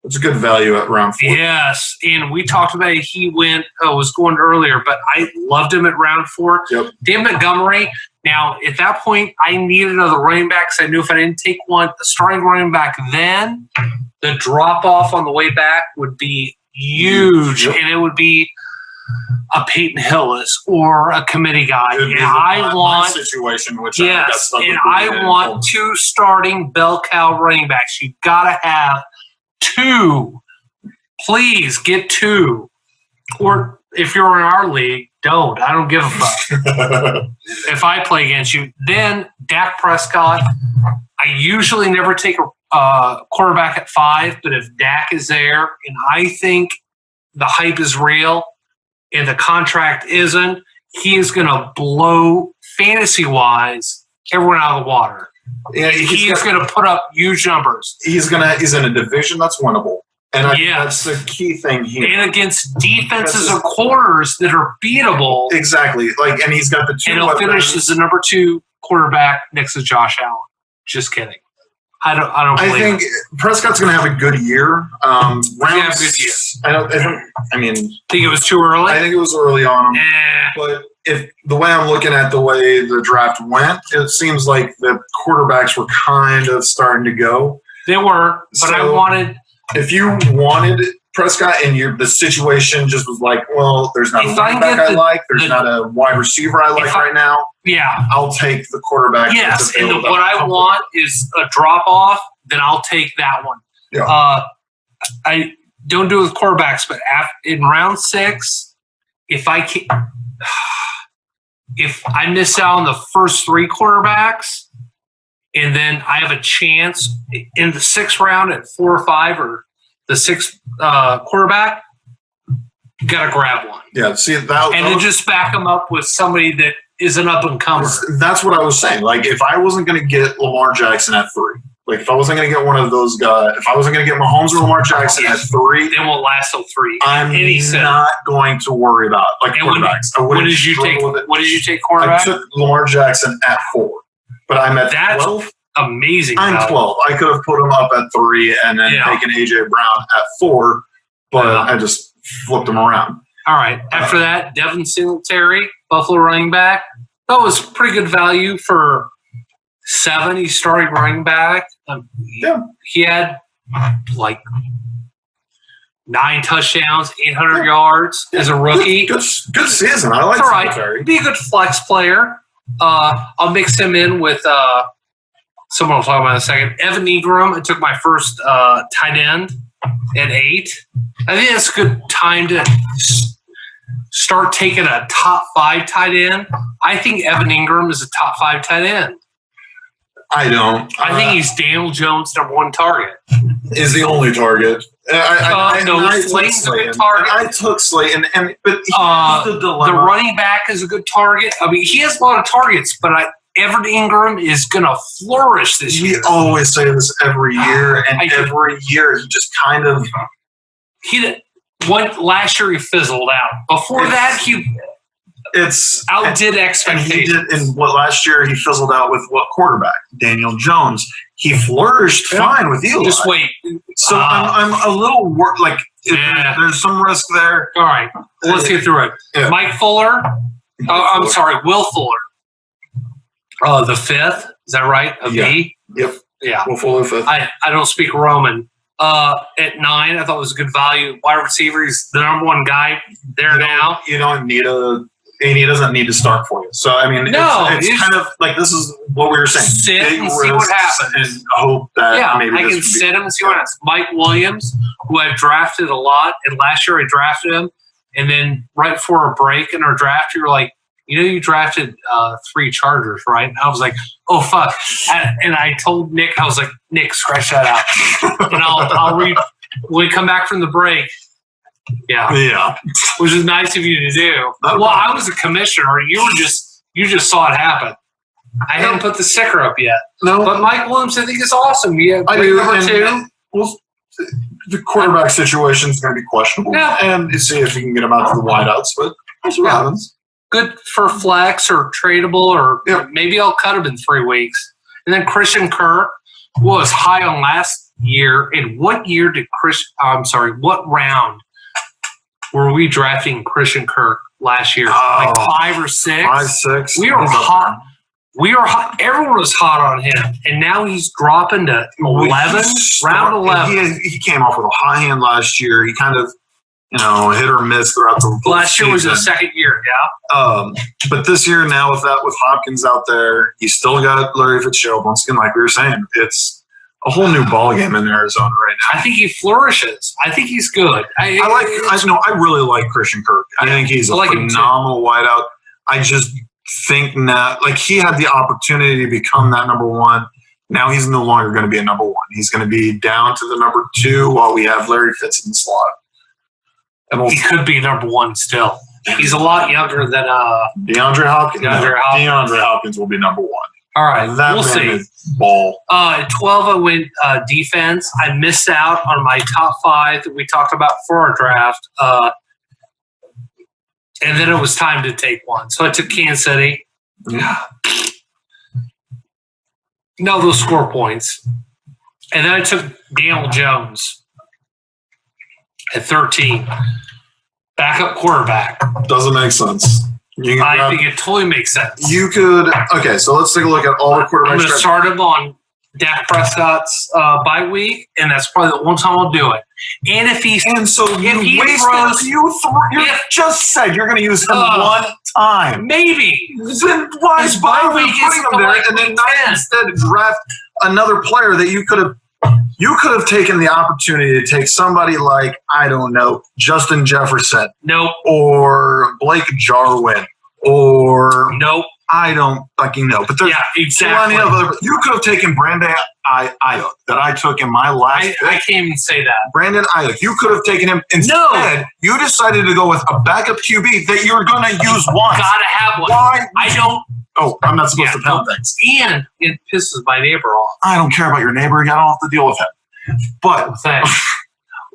It's a good value at round 4. Yes, and we talked about it. He was going earlier, but I loved him at round 4. Yep. Dan Montgomery. Now, at that point, I needed another running back because I knew if I didn't take a starting running back then, the drop off on the way back would be huge, and it would be a Peyton Hillis or a committee guy. And I want situation, which I want 2 starting bell cow running backs. You got to have 2. Please get 2. Or if you're in our league, don't. I don't give a fuck. If I play against you, then Dak Prescott. I usually never take a quarterback at 5, but if Dak is there and I think the hype is real and the contract isn't, he is going to blow fantasy-wise everyone out of the water. Yeah, he's going to put up huge numbers. He's in a division that's winnable. And that's the key thing here. And against defenses and corners that are beatable. Exactly. And he's got the 2 and he'll finish as the number 2 quarterback next to Josh Allen. Just kidding. I don't believe I think Prescott's going to have a good year. Have a good year. Think it was too early? I think it was early on him. But if the way I'm looking at the way the draft went, it seems like the quarterbacks were kind of starting to go. They were, but I wanted If you wanted Prescott and the situation just was like, well, there's not a running back I like, there's not a wide receiver I like right now. Yeah. I'll take the quarterback. Yes, and what I want is a drop off, then I'll take that one. Yeah. I don't do it with quarterbacks, but in round 6, if I miss out on the first 3 quarterbacks, and then I have a chance in the 6th round at 4 or 5 or the 6th quarterback, you got to grab one. Yeah, see then just back them up with somebody that is an up and comer. That's what I was saying. Like, if I wasn't going to get Lamar Jackson at 3, like if I wasn't going to get one of those guys, if I wasn't going to get Mahomes or Lamar Jackson at 3, they won't last till 3. I'm not going to worry about quarterbacks. What did you take quarterback? I took Lamar Jackson at 4, but I'm at 12. Amazing. I'm 12. I could have put him up at 3 and then taken AJ Brown at 4, but I just flipped him around. All right. After that, Devin Singletary, Buffalo running back. That was pretty good value for 7. He started running back. He had like 9 touchdowns, 800 yards as a rookie. Good season. I like Singletary. Be a good flex player. I'll mix him in with someone I'll talk about in a second. Evan Ingram. I took my first tight end at 8. I think that's a good time to start taking a top 5 tight end. I think Evan Ingram is a top 5 tight end. I don't. I think he's Daniel Jones' number 1 target. Is the only target. Slayton's a good target. I took Slayton, but here's the dilemma. The running back is a good target. I mean, he has a lot of targets, but Evan Ingram is going to flourish this year. We always say this every year, and every year he just kind of last year he fizzled out. Before that, he outdid expectations. And last year he fizzled out with what quarterback? Daniel Jones. He flourished fine with Eli. Just wait. So I'm a little worried. There's some risk there. All right, let's get through it. Yeah. Mike Fuller. I'm sorry, Will Fuller. The 5th. Is that right? B? Yep. Yeah. Will Fuller 5th. I don't speak Roman. At 9, I thought it was a good value. Wide receiver, he's the number 1 guy there now. You don't need he doesn't need to start for you. So, I mean, it's kind of like this is what we were saying. Sit and see what happens. And hope that maybe I can sit him and see what happens. Mike Williams, who I've drafted a lot, and last year I drafted him, and then right before a break in our draft, you were like, you drafted 3 Chargers, right? And I was like, oh, fuck. And I told Nick, I was like, Nick, scratch that out. And I'll read when we come back from the break. Yeah. Which is nice of you to do. I was a commissioner. You just saw it happen. I hadn't put the sticker up yet. No. But Mike Williams, I think, is awesome. I do. Number 2. Well, the quarterback situation is going to be questionable. Yeah. And you see if you can get him out to the wideouts, but that's what happens. Good for flex or tradable, or maybe I'll cut him in 3 weeks. And then Christian Kirk was high on last year. And what year did what round were we drafting Christian Kirk last year? Like 5 or 6? 5, 6. We were hot. Everyone was hot on him. And now he's dropping to 11, round 11. He came off with a high hand last year. He kind of, hit or miss throughout the last year was his second year, but this year now with Hopkins out there, he's still got Larry Fitzgerald. Once again, like we were saying, it's a whole new ballgame in Arizona right now. I think he flourishes. I think he's good. I really like Christian Kirk. I think he's a phenomenal wideout. I just think that he had the opportunity to become that number 1. Now he's no longer going to be a number 1. He's going to be down to the number 2 while we have Larry Fitz in the slot. He could be number 1 still. He's a lot younger than DeAndre Hopkins. DeAndre Hopkins will be number 1. All right, we'll see. Ball. At 12, I went defense. I missed out on my top 5 that we talked about for our draft. And then it was time to take one. So I took Kansas City. No, those score points. And then I took Daniel Jones at 13. Backup quarterback. Doesn't make sense. I think it totally makes sense. You could. Okay, so let's take a look at all the quarterbacks. I'm going to start him on Dak Prescott's bye week, and that's probably the one time I'll do it. And if he just said you're going to use him one time. Maybe. Then why is bye week putting him there and then not instead draft another player that you could have taken the opportunity to take somebody like, I don't know, Justin Jefferson. Nope. Or Blake Jarwin. Or nope. I don't fucking know. But there's plenty of other. You could have taken Brandon Ayuk that I took in my last pick. I can't even say that. Brandon Ayuk. You could have taken him. Instead, you decided to go with a backup QB that you're going to use once. Gotta have one. Why? I don't. Oh, I'm not supposed to pound things. And it pisses my neighbor off. I don't care about your neighbor. I don't have to deal with him. But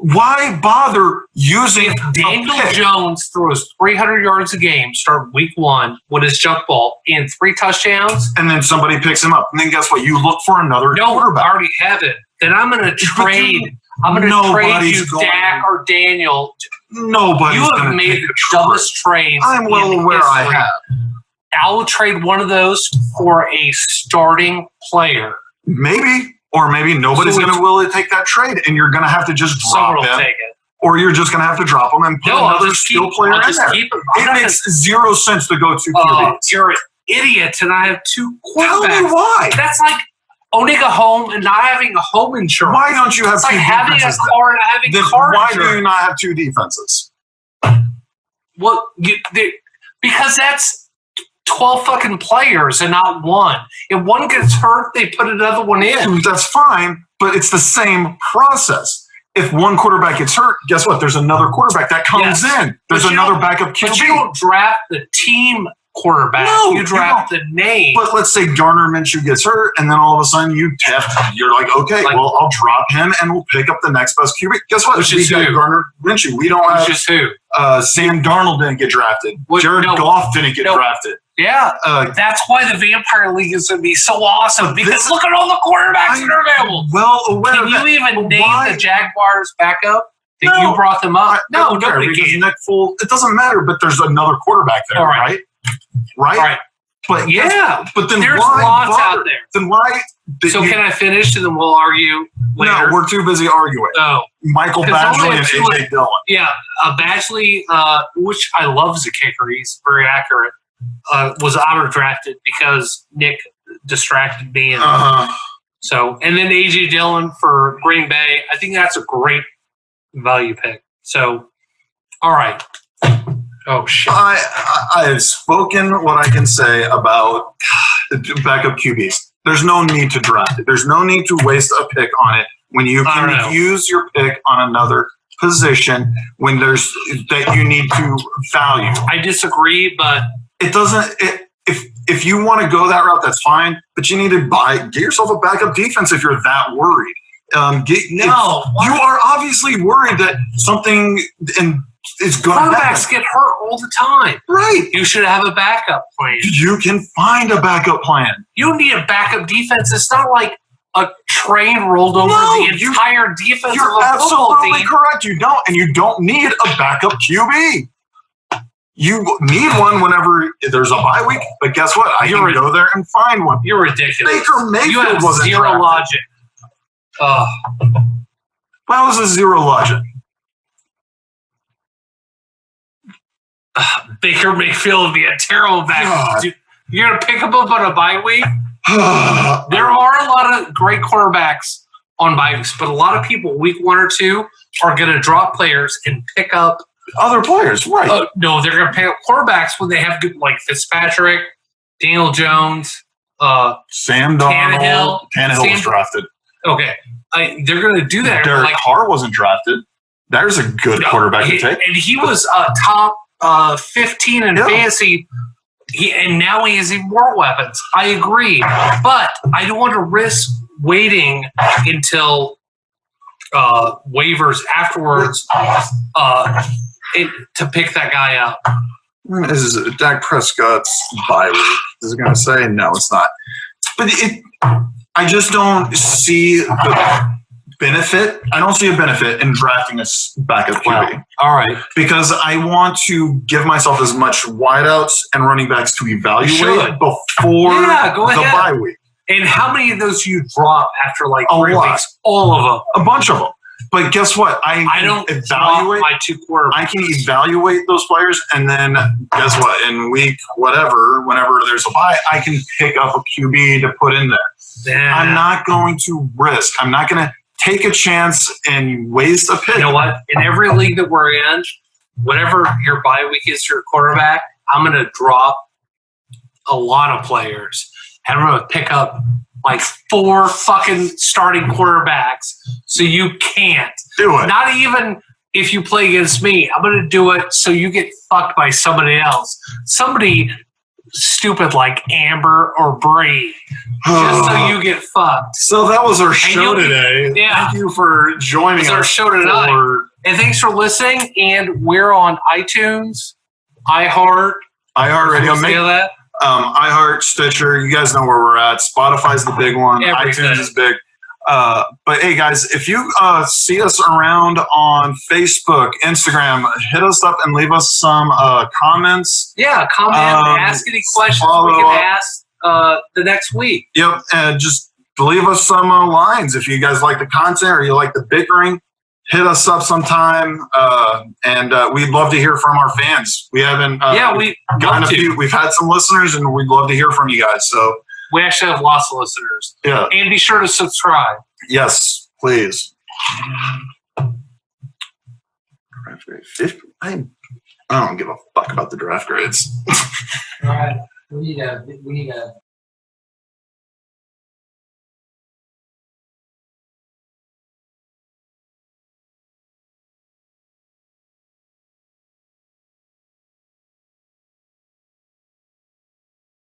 why bother using Daniel Jones throws 300 yards a game, start week 1 with his junk ball and 3 touchdowns? And then somebody picks him up. And then guess what? You look for another quarterback. I already have it. Then I'm going to trade. I'm going to trade you Dak or Daniel. Nobody's You have made the dumbest trade. I'm well aware I have. I will trade one of those for a starting player. Maybe. Or maybe nobody's going to willing to take that trade, and you're going to have to just drop him. Take it. Or you're just going to have to drop him and put another skill player in there. It makes zero sense to go 2 QBs. You're an idiot, and I have 2 quarterbacks. Tell me why. That's like owning a home and not having a home insurance. Why don't you have it's 2 like defenses? Having a car and having car why insurance. do you not have 2 defenses? Well, because that's 12 fucking players and not one. If one gets hurt, they put another one in. That's fine, but it's the same process. If one quarterback gets hurt, guess what? There's another quarterback that comes in. There's another backup QB. But you don't draft the team quarterback. No, you draft the name. But let's say Gardner Minshew gets hurt, and then all of a sudden you're like, okay, well, I'll drop him, and we'll pick up the next best QB. Guess what? Which we is got who? Gardner Minshew. We don't have. Which is who? Sam Darnold didn't get drafted. Jared Goff didn't get drafted. Yeah, that's why the Vampire League is going to be so awesome, because look at all the quarterbacks that are available. Well aware Can you even name the Jaguars backup that you brought them up? No, nobody can. It doesn't matter, but there's another quarterback there, right? Right? But but then there's why lots bother? out there. Then why? So can I finish and then we'll argue later? No, we're too busy arguing. Oh. Michael Badgley and AJ Dillon. Yeah, Badgley, which I love as a kicker. He's very accurate. Was auto-drafted because Nick distracted me. And and then A.J. Dillon for Green Bay. I think that's a great value pick. So, all right. Oh, shit. I have spoken what I can say about backup QBs. There's no need to draft it. There's no need to waste a pick on it when you can use your pick on another position when there's that you need to value. I disagree, but it doesn't. If you want to go that route, that's fine. But you need to get yourself a backup defense if you're that worried. You are obviously worried that something is going to happen. Quarterbacks get hurt all the time. Right. You should have a backup plan. You can find a backup plan. You don't need a backup defense. It's not like a train rolled over the entire defense. You're absolutely correct. You don't, and you don't need a backup QB. You need one whenever there's a bye week, but guess what? I can go there and find one. You're ridiculous. Baker Mayfield you have wasn't zero drafted. logic. How is this zero logic? Baker Mayfield would be a terrible backup. You're going to pick him up on a bye week? There are a lot of great quarterbacks on bye weeks, but a lot of people week 1 or 2 are going to drop players and pick up other players, right? No, they're going to pick up quarterbacks when they have good, like Fitzpatrick, Daniel Jones, Sam Darnold. Tannehill was drafted. Okay, they're going to do that. Derek Carr wasn't drafted. There's a good quarterback to take. And he was top 15 in fantasy. And now he has even more weapons. I agree. But I don't want to risk waiting until waivers afterwards to pick that guy up. Is Dak Prescott's bye week? Is it going to say? No, it's not. But I just don't see the benefit. I don't see a benefit in drafting a backup QB. Wow. All right. Because I want to give myself as much wideouts and running backs to evaluate before the bye week. And how many of those do you drop after like A 3 lot. weeks? All of them. A bunch of them. But guess what? I don't evaluate drop my 2 quarterbacks. I can evaluate those players, and then guess what? In week whatever, whenever there's a bye, I can pick up a QB to put in there. Yeah. I'm not going to risk. I'm not going to take a chance and waste a pick. You know what? In every league that we're in, whatever your bye week is for your quarterback, I'm going to drop a lot of players. And I'm going to pick up like 4 fucking starting quarterbacks so you can't. Do it. Not even if you play against me. I'm going to do it so you get fucked by somebody else. Somebody stupid like Amber or Bree. Just so you get fucked. So that was our show you'll be- today. yeah. Thank you for joining It's us. our show tonight. And thanks for listening. And we're on iTunes, iHeart. iHeartRadio. Say that? iHeart, Stitcher. You guys know where we're at. Spotify's the big one. Everything. iTunes is big. But hey, guys, if you see us around on Facebook, Instagram, hit us up and leave us some comments. Yeah, comment, ask any questions we can ask the next week. Yep, and just leave us some lines if you guys like the content or you like the bickering. Hit us up sometime, and we'd love to hear from our fans. We haven't we gotten a few. We've had some listeners, and we'd love to hear from you guys. So we actually have lots of listeners. yeah, And be sure to subscribe. yes, please. I don't give a fuck about the draft grades. All right. We need a